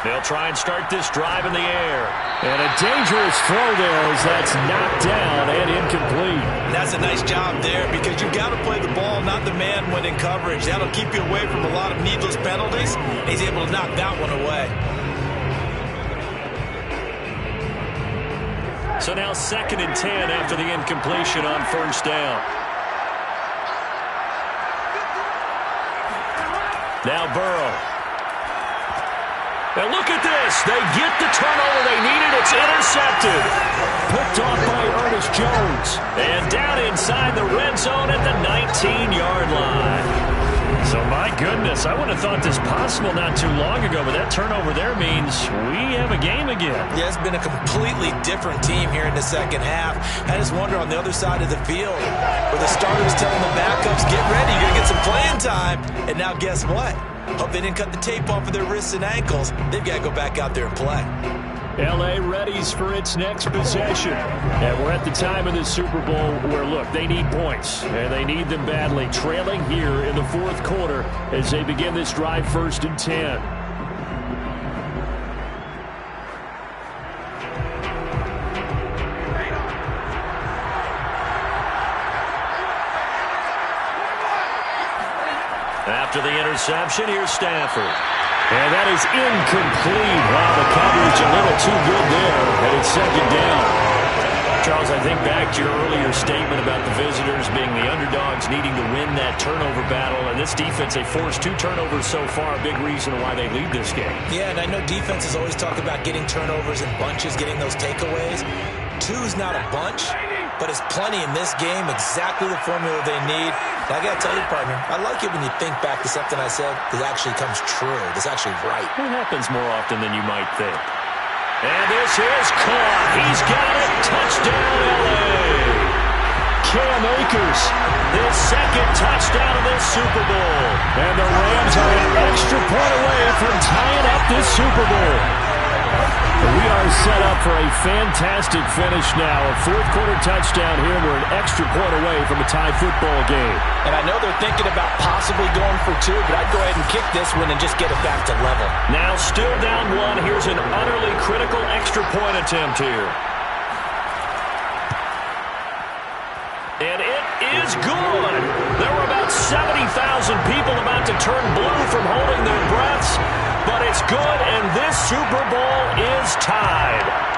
They'll try and start this drive in the air. And a dangerous throw there as that's knocked down and incomplete. And that's a nice job there because you've got to play the ball, not the man when in coverage. That'll keep you away from a lot of needless penalties. He's able to knock that one away. So now 2nd and 10 after the incompletion on 1st down. Now Burrow. And look at this. They get the turnover they needed. It's intercepted. Picked off by Ernest Jones. And down inside the red zone at the 19-yard line. So, my goodness, I would have thought this possible not too long ago, but that turnover there means we have a game again. Yeah, it's been a completely different team here in the second half. I just wonder on the other side of the field where the starters telling the backups, get ready, you're going to get some playing time. And now guess what? Hope they didn't cut the tape off of their wrists and ankles. They've got to go back out there and play. L.A. readies for its next possession. And we're at the time of the Super Bowl where, look, they need points. And they need them badly. Trailing here in the 4th quarter as they begin this drive 1st and 10. After the interception, here's Stafford. And that is incomplete. Wow, the coverage a little too good there. And it's 2nd down. Charles, I think back to your earlier statement about the visitors being the underdogs needing to win that turnover battle. And this defense, they forced 2 turnovers so far, a big reason why they lead this game. Yeah, and I know defenses always talk about getting turnovers in bunches, getting those takeaways. 2's not a bunch, but it's plenty in this game, exactly the formula they need. And I got to tell you, partner, I like it when you think back to something I said that actually comes true, that's actually right. It happens more often than you might think. And this is caught. He's got it. Touchdown, L.A. Cam Akers, his second touchdown of this Super Bowl. And the Rams are an extra point away from tying up this Super Bowl. We are set up for a fantastic finish now. A fourth-quarter touchdown here. We're an extra point away from a tie football game. And I know they're thinking about possibly going for 2, but I'd go ahead and kick this one and just get it back to level. Now still down 1. Here's an utterly critical extra point attempt here. And it is good. There were about 70,000 people about to turn blue from holding their breaths. But it's good, and this Super Bowl is tied.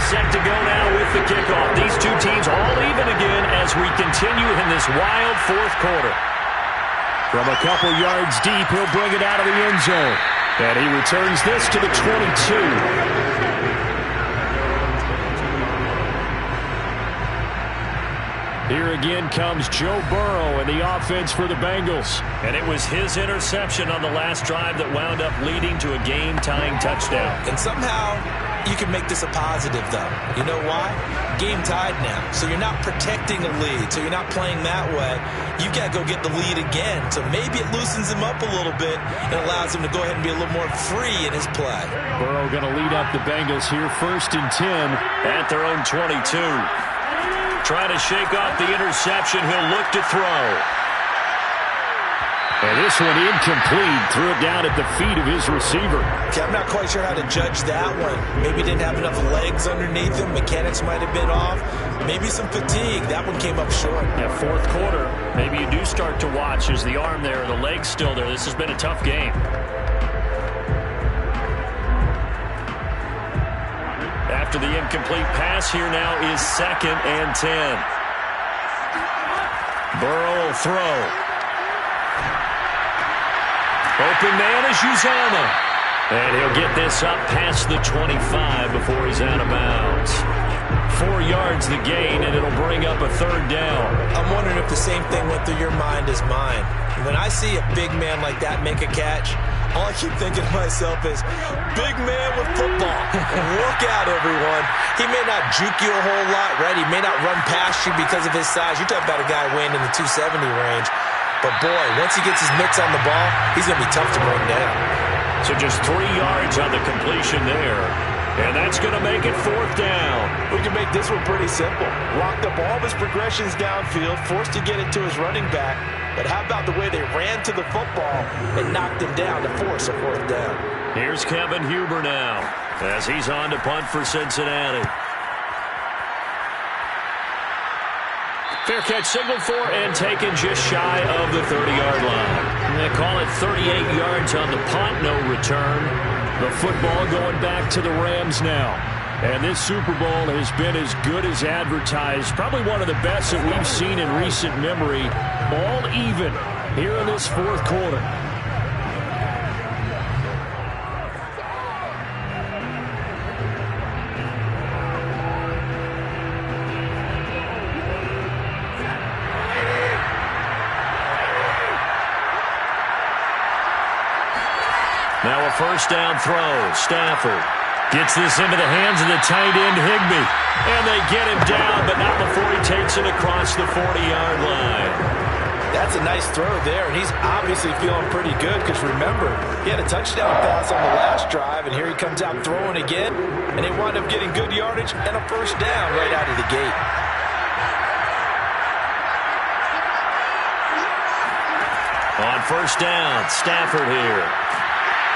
Set to go now with the kickoff. These two teams all even again as we continue in this wild fourth quarter. From a couple yards deep, he'll bring it out of the end zone. And he returns this to the 22. Here again comes Joe Burrow and the offense for the Bengals. And it was his interception on the last drive that wound up leading to a game-tying touchdown. And somehow you can make this a positive, though. You know why? Game tied now. So you're not protecting a lead. So you're not playing that way. You've got to go get the lead again. So maybe it loosens him up a little bit and allows him to go ahead and be a little more free in his play. Burrow going to lead up the Bengals here, 1st and 10 at their own 22. Trying to shake off the interception. He'll look to throw. And this one incomplete. Threw it down at the feet of his receiver. Okay, I'm not quite sure how to judge that one. Maybe didn't have enough legs underneath him. Mechanics might have been off. Maybe some fatigue. That one came up short. Yeah, fourth quarter. Maybe you do start to watch. Is the arm there, the leg's still there? This has been a tough game. After the incomplete pass, here now is 2nd and 10. Burrow will throw. Open man is Uzama. And he'll get this up past the 25 before he's out of bounds. 4 yards the gain, and it'll bring up a 3rd down. I'm wondering if the same thing went through your mind as mine. When I see a big man like that make a catch, all I keep thinking to myself is, big man with football. Look out, everyone. He may not juke you a whole lot, right? He may not run past you because of his size. You're talking about a guy weighing in the 270 range. But, boy, once he gets his mitts on the ball, he's going to be tough to bring down. So just 3 yards on the completion there. And that's going to make it 4th down. We can make this one pretty simple. Locked up all of his progressions downfield, forced to get it to his running back. But how about the way they ran to the football and knocked him down to force a 4th down? Here's Kevin Huber now as he's on to punt for Cincinnati. Fair catch signaled for and taken just shy of the 30-yard line. They call it 38 yards on the punt, no return. The football going back to the Rams now. And this Super Bowl has been as good as advertised. Probably one of the best that we've seen in recent memory. All even here in this 4th quarter. Now a 1st down throw. Stafford gets this into the hands of the tight end, Higbee. And they get him down, but not before he takes it across the 40-yard line. That's a nice throw there, and he's obviously feeling pretty good because, remember, he had a touchdown pass on the last drive, and here he comes out throwing again, and they wind up getting good yardage and a 1st down right out of the gate. On 1st down, Stafford here.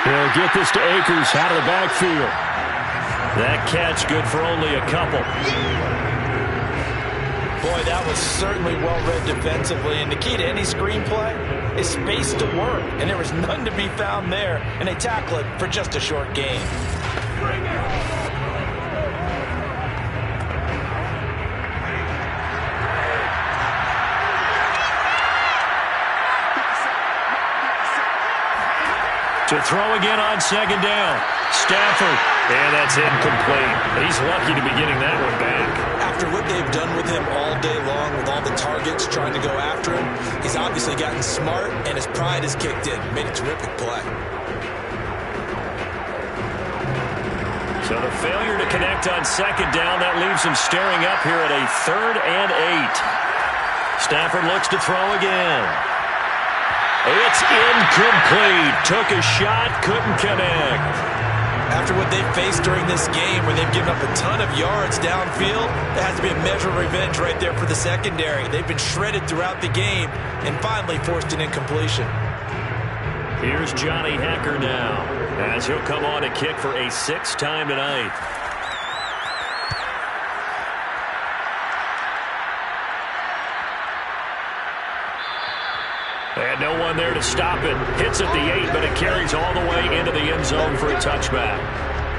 He'll get this to Akers out of the backfield. That catch good for only a couple. Boy, that was certainly well-read defensively, and the key to any screenplay is space to work, and there was none to be found there, and they tackle it for just a short gain. To throw again on 2nd down. Stafford. And that's incomplete. He's lucky to be getting that one back. After what they've done with him all day long with all the targets trying to go after him, he's obviously gotten smart and his pride has kicked in. Made a terrific play. So the failure to connect on 2nd down, that leaves him staring up here at a 3rd and 8. Stafford looks to throw again. It's incomplete. Took a shot, couldn't connect. After what they've faced during this game where they've given up a ton of yards downfield, there has to be a measure of revenge right there for the secondary. They've been shredded throughout the game and finally forced an incompletion. Here's Johnny Hacker now as he'll come on to kick for a 6th time tonight. And no one there to stop it. Hits at the 8, but it carries all the way into the end zone for a touchback.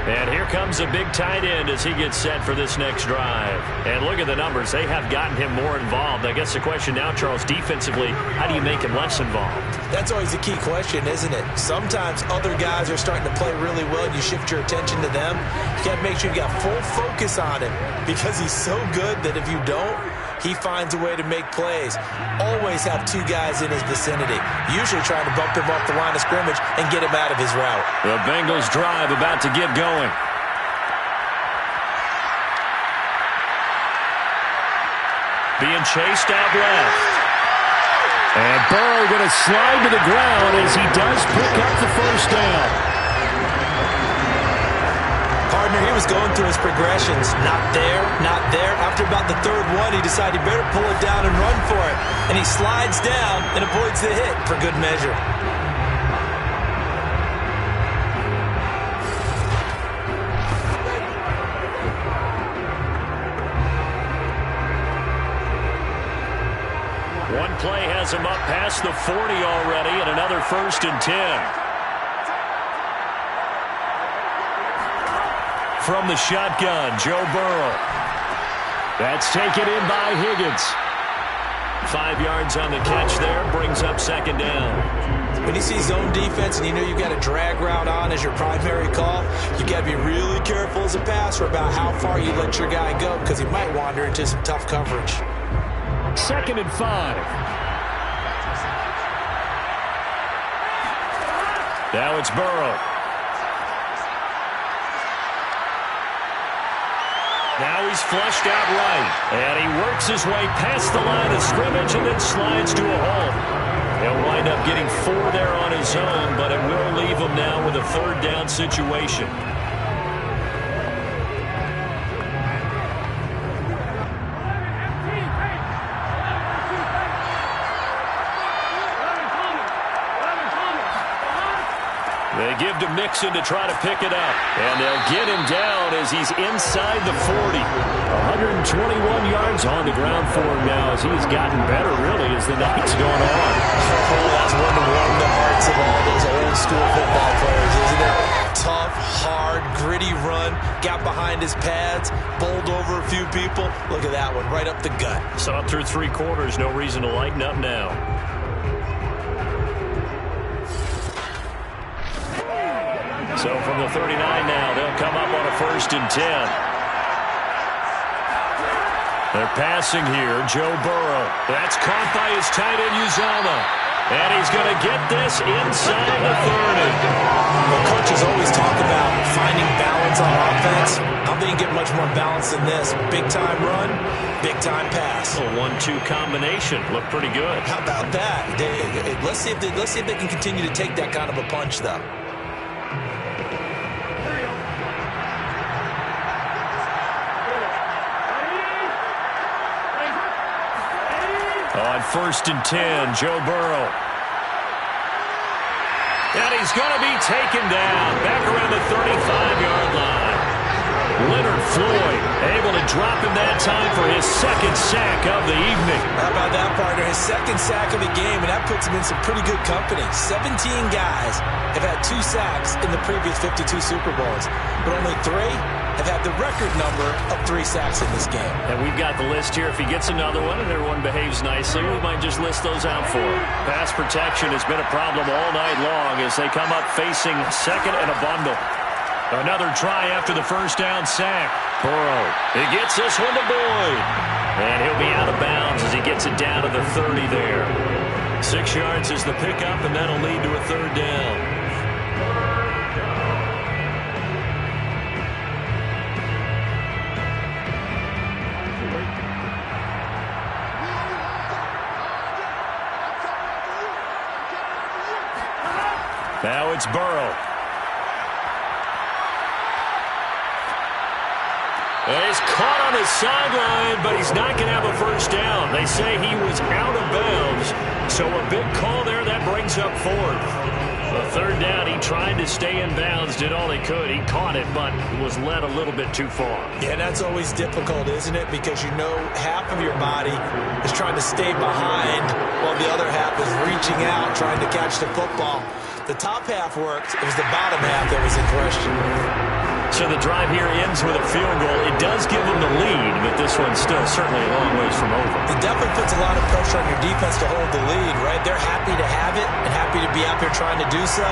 And here comes a big tight end as he gets set for this next drive. And look at the numbers. They have gotten him more involved. I guess the question now, Charles, defensively, how do you make him less involved? That's always a key question, isn't it? Sometimes other guys are starting to play really well and you shift your attention to them. You got to make sure you got full focus on him because he's so good that if you don't, he finds a way to make plays. Always have 2 guys in his vicinity. Usually trying to bump him off the line of scrimmage and get him out of his route. The Bengals drive about to get going. Being chased out left. And Burrow going to slide to the ground as he does pick up the 1st down. Partner, he was going through his progressions. Not there, not there. After about the 3rd one, he decided he better pull it down and run for it. And he slides down and avoids the hit for good measure. One play has him up past the 40 already and another 1st and 10. From the shotgun, Joe Burrow. That's taken in by Higgins. 5 yards on the catch there, brings up 2nd down. When you see zone defense and you know you've got a drag route on as your primary call, you got to be really careful as a passer about how far you let your guy go because he might wander into some tough coverage. 2nd and 5. Now it's Burrow. Now he's flushed out right. And he works his way past the line of scrimmage and then slides to a hole. He'll wind up getting 4 there on his own, but it will leave him now with a 3rd down situation. mix in to try to pick it up. And they'll get him down as he's inside the 40. 121 yards on the ground for him now as he's gotten better, really, as the night's going on. Oh, that's one to warm the hearts of all those old-school football players, isn't it? Tough, hard, gritty run, got behind his pads, bowled over a few people. Look at that one, right up the gut. So up through 3 quarters, no reason to lighten up now. So from the 39 now, they'll come up on a 1st and 10. They're passing here. Joe Burrow. That's caught by his tight end, Uzomah. And he's going to get this inside the 30. Well, coaches always talk about finding balance on offense. I don't think you get much more balance than this. Big-time run, big-time pass. A 1-2 combination. Looked pretty good. How about that? Let's see if they can continue to take that kind of a punch, though. On 1st and 10, Joe Burrow. And he's going to be taken down back around the 35-yard line. Leonard Floyd able to drop him that time for his 2nd sack of the evening. How about that, partner? His 2nd sack of the game, and that puts him in some pretty good company. 17 guys have had 2 sacks in the previous 52 Super Bowls, but only 3 have had the record number of 3 sacks in this game. And we've got the list here. If he gets another one and everyone behaves nicely, we might just list those out for him. Pass protection has been a problem all night long as they come up facing 2nd and a bundle. Another try after the 1st down sack. Burrow, he gets this one to Boyd. And he'll be out of bounds as he gets it down to the 30 there. 6 yards is the pickup, and that'll lead to a 3rd down. Now it's Burrow. And he's caught on the sideline, but he's not going to have a 1st down. They say he was out of bounds, so a big call there. That brings up 4th. The 3rd down, he tried to stay in bounds, did all he could. He caught it, but was led a little bit too far. Yeah, that's always difficult, isn't it? Because you know half of your body is trying to stay behind while the other half is reaching out, trying to catch the football. The top half worked. It was the bottom half that was in question. So the drive here ends with a field goal. It does give them the lead, but this one's still certainly a long ways from over. It definitely puts a lot of pressure on your defense to hold the lead, right? They're happy to have it and happy to be out there trying to do so.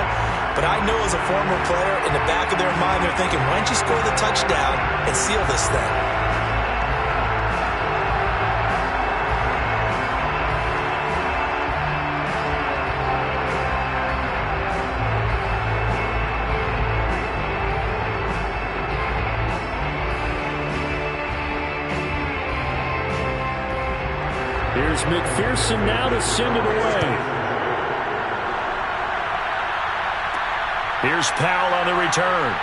But I know as a former player, in the back of their mind, they're thinking, why don't you score the touchdown and seal this thing? Here's McPherson now to send it away. Here's Powell on the return.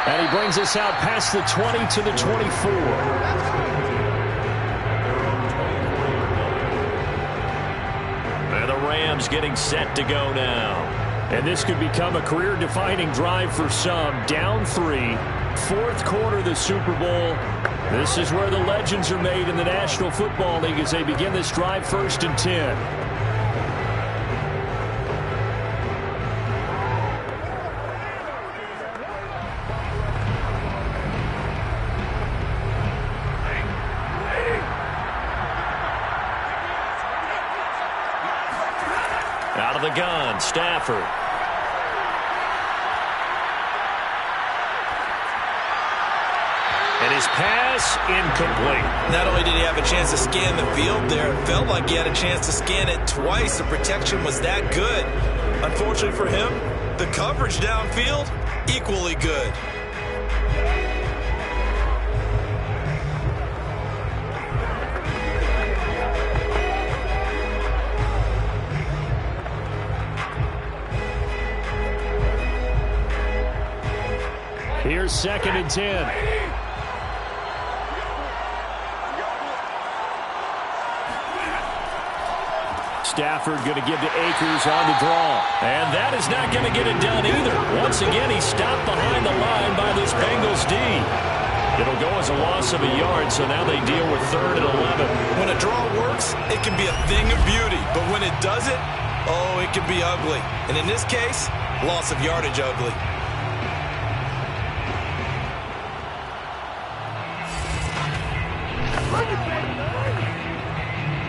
And he brings us out past the 20 to the 24. And the Rams getting set to go now. And this could become a career-defining drive for some. Down 3, 4th quarter of the Super Bowl. This is where the legends are made in the National Football League as they begin this drive 1st and 10. Out of the gun, Stafford. And his pass incomplete. Not only did he have a chance to scan the field there, it felt like he had a chance to scan it twice. The protection was that good. Unfortunately for him, the coverage downfield, equally good. Here's 2nd and 10. Stafford going to give to Akers on the draw. And that is not going to get it done either. Once again, he stopped behind the line by this Bengals D. It'll go as a loss of a yard, so now they deal with 3rd and 11. When a draw works, it can be a thing of beauty. But when it doesn't, oh, it can be ugly. And in this case, loss of yardage ugly.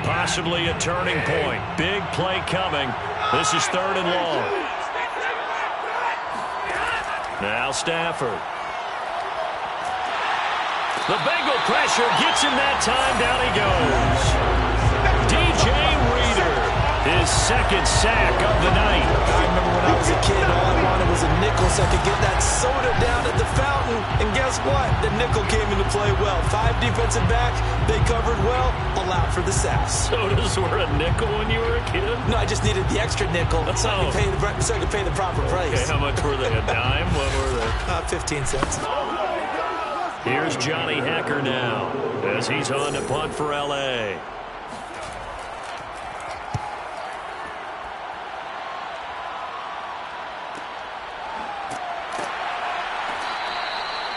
Possibly a turning point. Big play coming. This is 3rd and long. Now Stafford. The Bengal pressure gets him that time. Down he goes. DJ Reader, his 2nd sack of the night. I remember when I was a kid, all I wanted was a nickel so I could get that soda down at the fountain. And guess what? The nickel came into play well. 5 defensive backs, they covered well, allowed for the sacks. Sodas were a nickel when you were a kid? No, I just needed the extra nickel so I could pay the proper price. Okay, how much were they? A dime? What were they? 15 cents. Here's Johnny Hacker now as he's on to punt for L.A.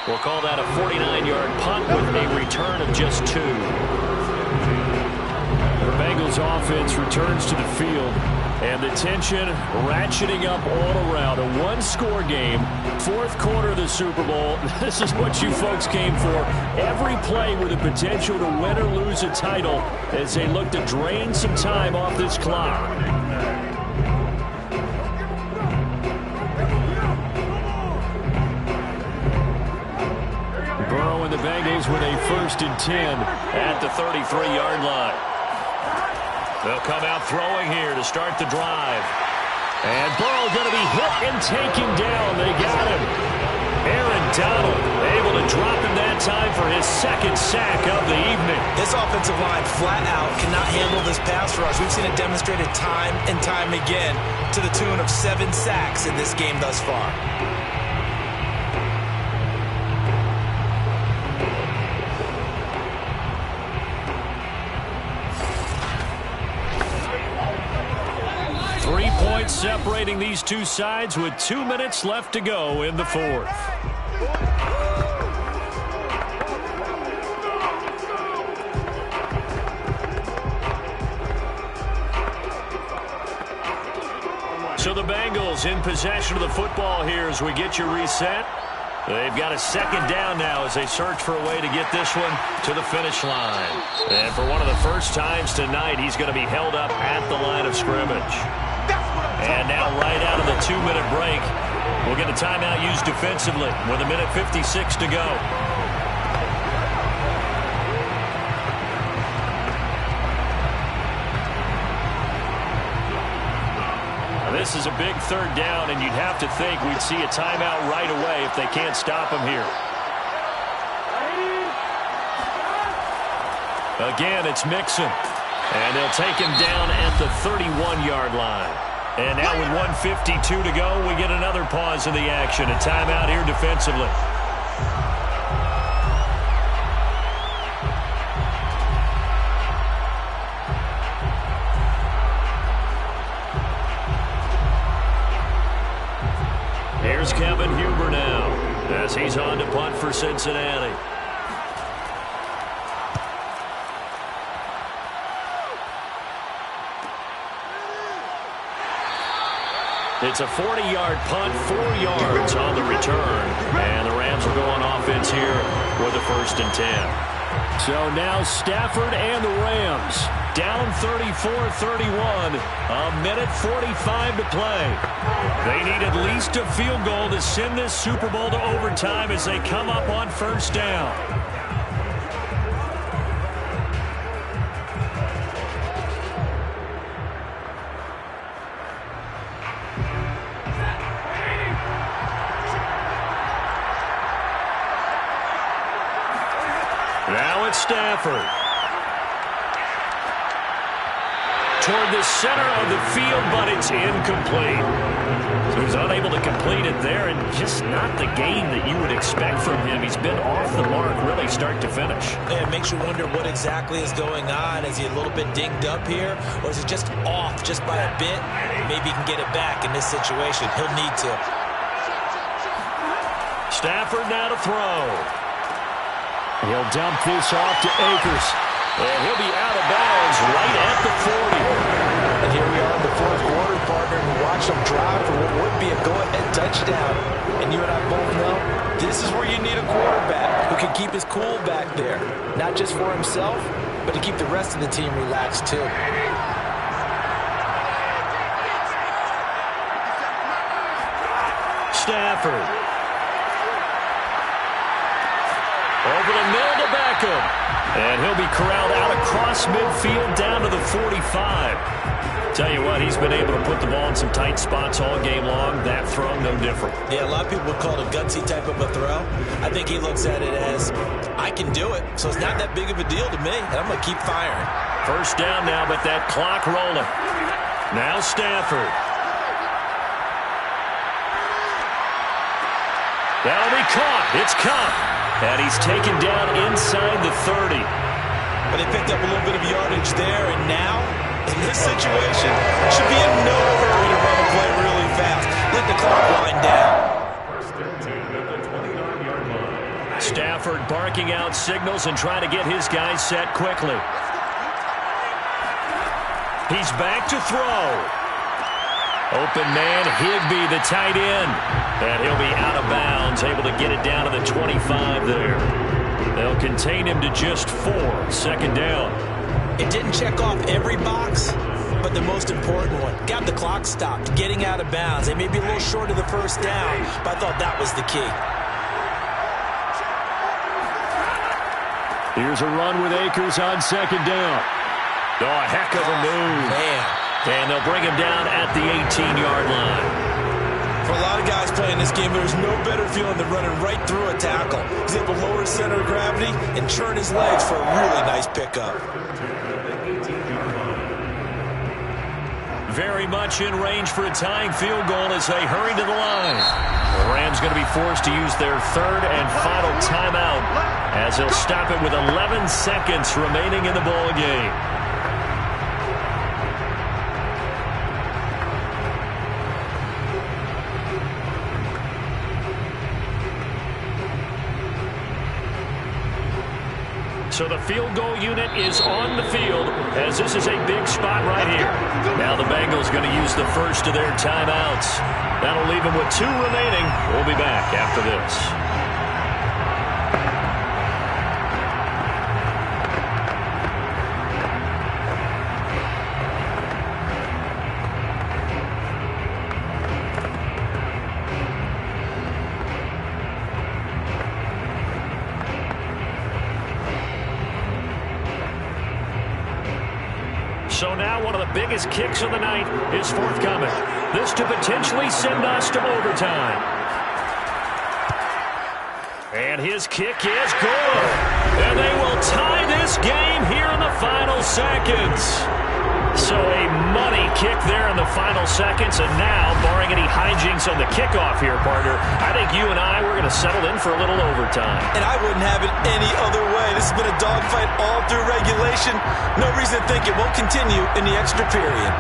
We'll call that a 49-yard punt with a return of just 2. The Bengals offense returns to the field, and the tension ratcheting up all around. A 1-score game, 4th quarter of the Super Bowl. This is what you folks came for. Every play with the potential to win or lose a title as they look to drain some time off this clock. Burrow and the Bengals with a 1st and 10 at the 33-yard line. They'll come out throwing here to start the drive. And Burrow going to be hit and taken down. They got him. Aaron Donald able to drop him that time for his 2nd sack of the evening. This offensive line flat out cannot handle this pass rush. We've seen it demonstrated time and time again to the tune of 7 sacks in this game thus far. Separating these two sides with 2 minutes left to go in the 4th. So the Bengals in possession of the football here as we get you reset. They've got a 2nd down now as they search for a way to get this one to the finish line. And for one of the first times tonight, he's going to be held up at the line of scrimmage. And now right out of the 2-minute break, we'll get a timeout used defensively with 1:56 to go. Now this is a big 3rd down, and you'd have to think we'd see a timeout right away if they can't stop him here. Again, it's Mixon. And they'll take him down at the 31-yard line. And now with 1:52 to go, we get another pause in the action. A timeout here defensively. Here's Kevin Huber now as he's on to punt for Cincinnati. It's a 40-yard punt, 4 yards on the return. And the Rams will go on offense here with a 1st and 10. So now Stafford and the Rams down 34-31. 1:45 to play. They need at least a field goal to send this Super Bowl to overtime as they come up on 1st down. Now it's Stafford. toward the center of the field, but it's incomplete. So he's unable to complete it there, and just not the game that you would expect from him. He's been off the mark really start to finish. Yeah, it makes you wonder what exactly is going on. Is he a little bit dinged up here, or is it just off just by a bit? Maybe he can get it back in this situation. He'll need to. Stafford now to throw. He'll dump this off to Akers. And he'll be out of bounds right at the 40. And here we are in the fourth quarter, partner, and watch them drive for what would be a go-ahead touchdown. And you and I both know this is where you need a quarterback who can keep his cool back there. Not just for himself, but to keep the rest of the team relaxed too. Stafford. Over the middle to Beckham. And he'll be corralled out across midfield down to the 45. Tell you what, he's been able to put the ball in some tight spots all game long. That throw, no different. Yeah, a lot of people would call it a gutsy type of a throw. I think he looks at it as, I can do it, so it's not that big of a deal to me, and I'm going to keep firing. First down now, but that clock rolling. Now Stafford. That'll be caught. It's caught. And he's taken down inside the 30. But they picked up a little bit of yardage there, and now, in this situation, should be in no hurry to run the play really fast. Let the clock wind down. Stafford barking out signals and trying to get his guys set quickly. He's back to throw. Open man, Higbee, the tight end. And he'll be out of bounds, able to get it down to the 25 there. They'll contain him to just 4. Second down. It didn't check off every box, but the most important one. Got the clock stopped, getting out of bounds. They may be a little short of the first down, but I thought that was the key. Here's a run with Akers on second down. Oh, a heck of a move. Man. And they'll bring him down at the 18-yard line. For a lot of guys playing this game, there's no better feeling than running right through a tackle. He's able to lower his center of gravity and churn his legs for a really nice pickup. Very much in range for a tying field goal as they hurry to the line. The Rams going to be forced to use their third and final timeout as they'll stop it with 11 seconds remaining in the ball game. So the field goal unit is on the field as this is a big spot right here. Now the Bengals going to use the first of their timeouts. That'll leave them with 2 remaining. We'll be back after this. So now one of the biggest kicks of the night is forthcoming. This to potentially send us to overtime. And his kick is good. And they will tie this game here in the final seconds. So a money kick there in the final seconds. And now, barring any hijinks on the kickoff here, partner, I think you and I, we're going to settle in for a little overtime. And I wouldn't have it any other way. This has been a dogfight all through regulation. No reason to think it won't continue in the extra period.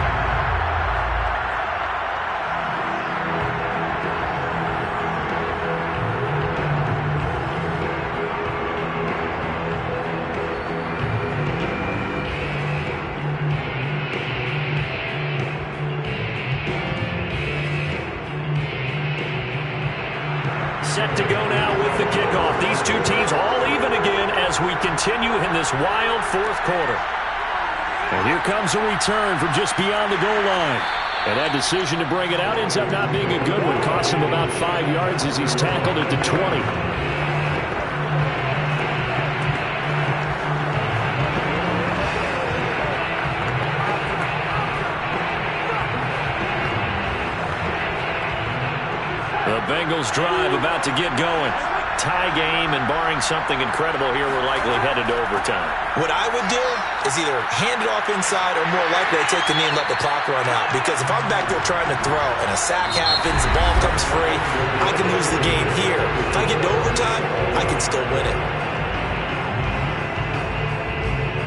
Set to go now with the kickoff. These two teams all even again as we continue in this wild fourth quarter. And here comes a return from just beyond the goal line. And that decision to bring it out ends up not being a good one. Costs him about 5 yards as he's tackled at the 20. The Bengals drive about to get going. tie game, and barring something incredible here, we're likely headed to overtime. What I would do is either hand it off inside or more likely to take the knee and let the clock run out. Because if I'm back there trying to throw and a sack happens, the ball comes free, I can lose the game here. If I get to overtime, I can still win it.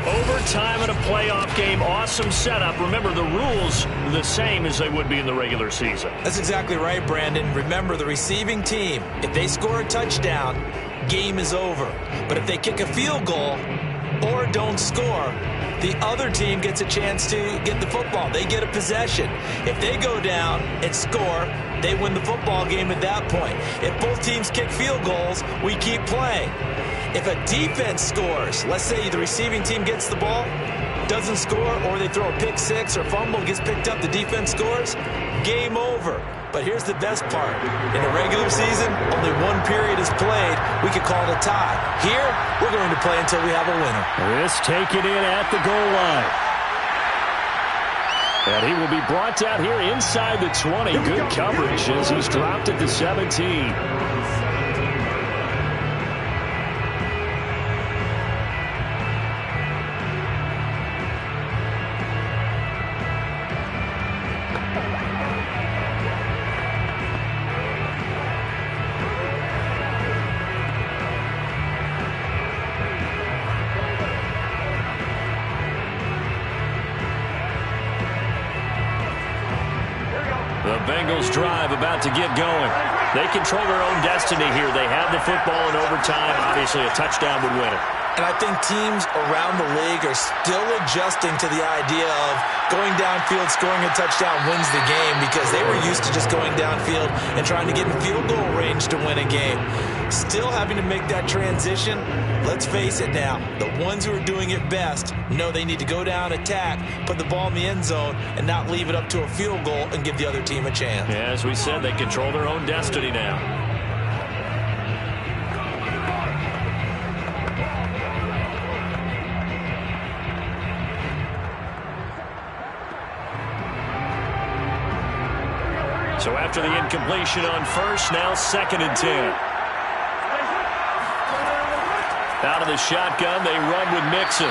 Overtime in a playoff game, awesome setup. Remember, the rules are the same as they would be in the regular season. That's exactly right, Brandon. Remember, the receiving team, if they score a touchdown, game is over. But if they kick a field goal or don't score, the other team gets a chance to get the football. They get a possession. If they go down and score, they win the football game at that point. If both teams kick field goals, we keep playing. If a defense scores, let's say the receiving team gets the ball, doesn't score, or they throw a pick six or fumble, gets picked up, the defense scores, game over. But here's the best part. In a regular season, only one period is played. We could call it a tie. Here, we're going to play until we have a winner. This taken in at the goal line. And he will be brought down here inside the 20. Good coverage as he's dropped at the 17. The Bengals drive about to get going. They control their own destiny here. They have the football in overtime. Obviously, a touchdown would win it. And I think teams around the league are still adjusting to the idea of going downfield, scoring a touchdown wins the game, because they were used to just going downfield and trying to get in field goal range to win a game. Still having to make that transition. Let's face it now, the ones who are doing it best know they need to go down, attack, put the ball in the end zone, and not leave it up to a field goal and give the other team a chance. Yeah, as we said, they control their own destiny now. So after the incompletion on first, now 2nd and 10. Out of the shotgun, they run with Mixon.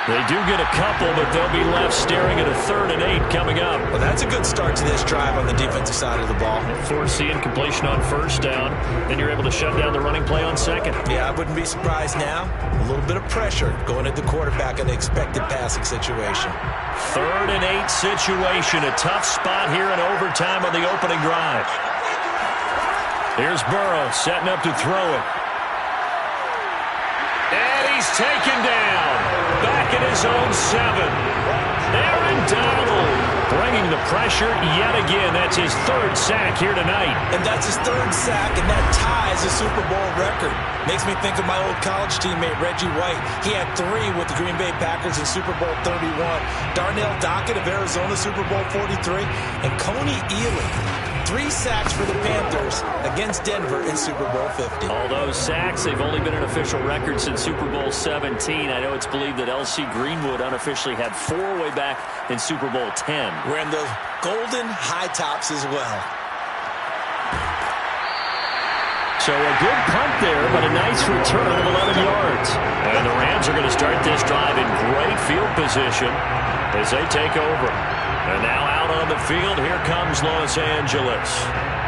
They do get a couple, but they'll be left staring at a 3rd and 8 coming up. Well, that's a good start to this drive on the defensive side of the ball. Force the incompletion on first down, then you're able to shut down the running play on second. Yeah, I wouldn't be surprised now. A little bit of pressure going at the quarterback in the expected passing situation. 3rd and 8 situation, a tough spot here in overtime on the opening drive. Here's Burrow setting up to throw it. And he's taken down. Back at his own 7. Aaron Donald bringing the pressure yet again. That's his 3rd sack here tonight. And that's his 3rd sack, and that ties a Super Bowl record. Makes me think of my old college teammate, Reggie White. He had 3 with the Green Bay Packers in Super Bowl 31. Darnell Dockett of Arizona, Super Bowl 43. And Coney Ealy, 3 sacks for the Panthers against Denver in Super Bowl 50. All those sacks, they've only been an official record since Super Bowl 17. I know it's believed that L.C. Greenwood unofficially had 4 way back in Super Bowl 10. Wearing those golden high tops as well. So a good punt there, but a nice return of 11 yards. And the Rams are going to start this drive in great field position as they take over. And now out on the field, here comes Los Angeles.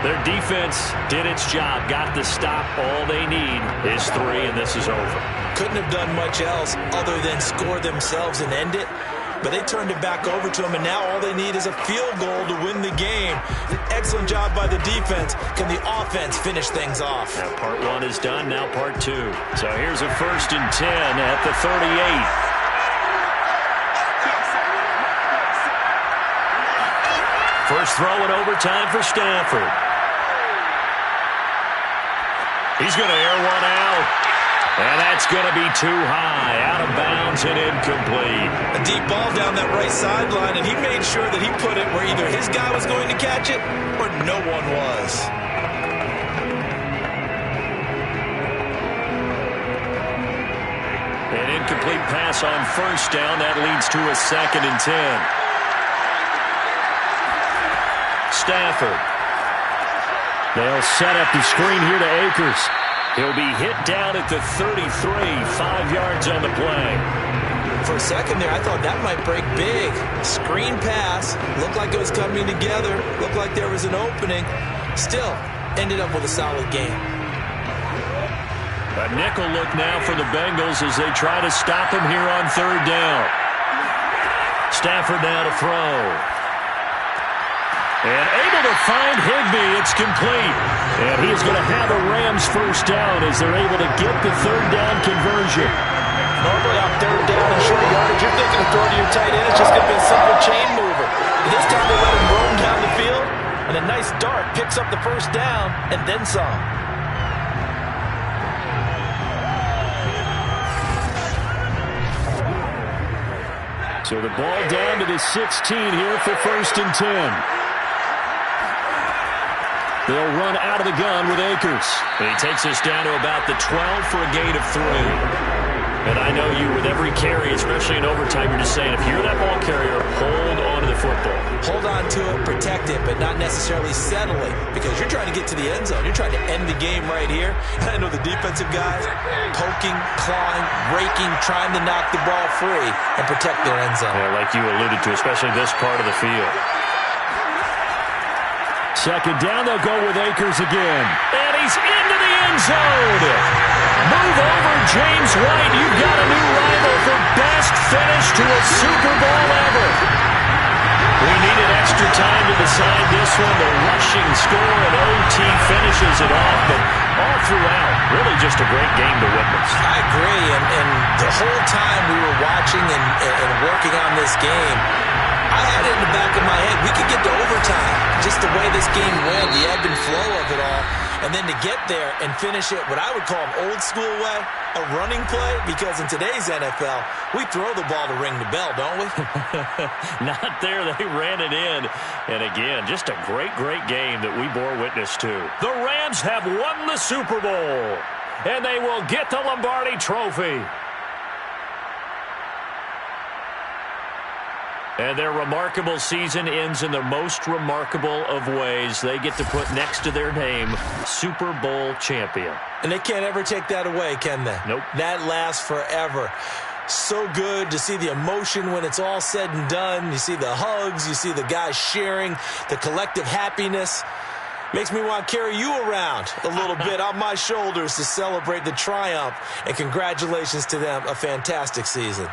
Their defense did its job, got the stop. All they need is 3, and this is over. Couldn't have done much else other than score themselves and end it. But they turned it back over to them, and now all they need is a field goal to win the game. Excellent job by the defense. Can the offense finish things off? Now part 1 is done, now part 2. So here's a 1st and 10 at the 38. First throw in overtime for Stafford. He's going to air one out. And that's going to be too high, out of bounds and incomplete. A deep ball down that right sideline, and he made sure that he put it where either his guy was going to catch it or no one was. An incomplete pass on first down. That leads to a 2nd and 10. Stafford. They'll set up the screen here to Akers. He'll be hit down at the 33, 5 yards on the play. For a second there, I thought that might break big. Screen pass. Looked like it was coming together. Looked like there was an opening. Still, ended up with a solid game. A nickel look now for the Bengals as they try to stop him here on 3rd down. Stafford now to throw. And able to find Higbee. It's complete. And he is going to have a Rams first down as they're able to get the 3rd down conversion. Normally on 3rd down and short yardage, you're thinking of throwing to your tight end. It's just going to be a simple chain mover. This time they let him roam down the field. And a nice dart picks up the first down and then some. So the ball down to the 16 here for 1st and 10. They'll run out of the gun with Akers. And he takes us down to about the 12 for a gain of 3. And I know you, with every carry, especially in overtime, you're just saying, if you're that ball carrier, hold on to the football. Hold on to it, protect it, but not necessarily settle it, because you're trying to get to the end zone. You're trying to end the game right here. And I know the defensive guys poking, clawing, raking, trying to knock the ball free and protect their end zone. Yeah, like you alluded to, especially this part of the field. 2nd down, they'll go with Akers again. And he's into the end zone. Move over, James White. You've got a new rival for best finish to a Super Bowl ever. We needed extra time to decide this one. The rushing score and OT finishes it off, but all throughout, really just a great game to witness. I agree, and the whole time we were watching and working on this game, I had it in the back of my head. We could get to overtime. Just the way this game went, the ebb and flow of it all. And then to get there and finish it what I would call an old school way, a running play, because in today's NFL, we throw the ball to ring the bell, don't we? Not there. They ran it in. And again, just a great, great game that we bore witness to. The Rams have won the Super Bowl, and they will get the Lombardi Trophy. And their remarkable season ends in the most remarkable of ways. They get to put next to their name, Super Bowl champion. And they can't ever take that away, can they? Nope. That lasts forever. So good to see the emotion when it's all said and done. You see the hugs. You see the guys sharing, the collective happiness. Makes me want to carry you around a little bit on my shoulders to celebrate the triumph. And congratulations to them. A fantastic season.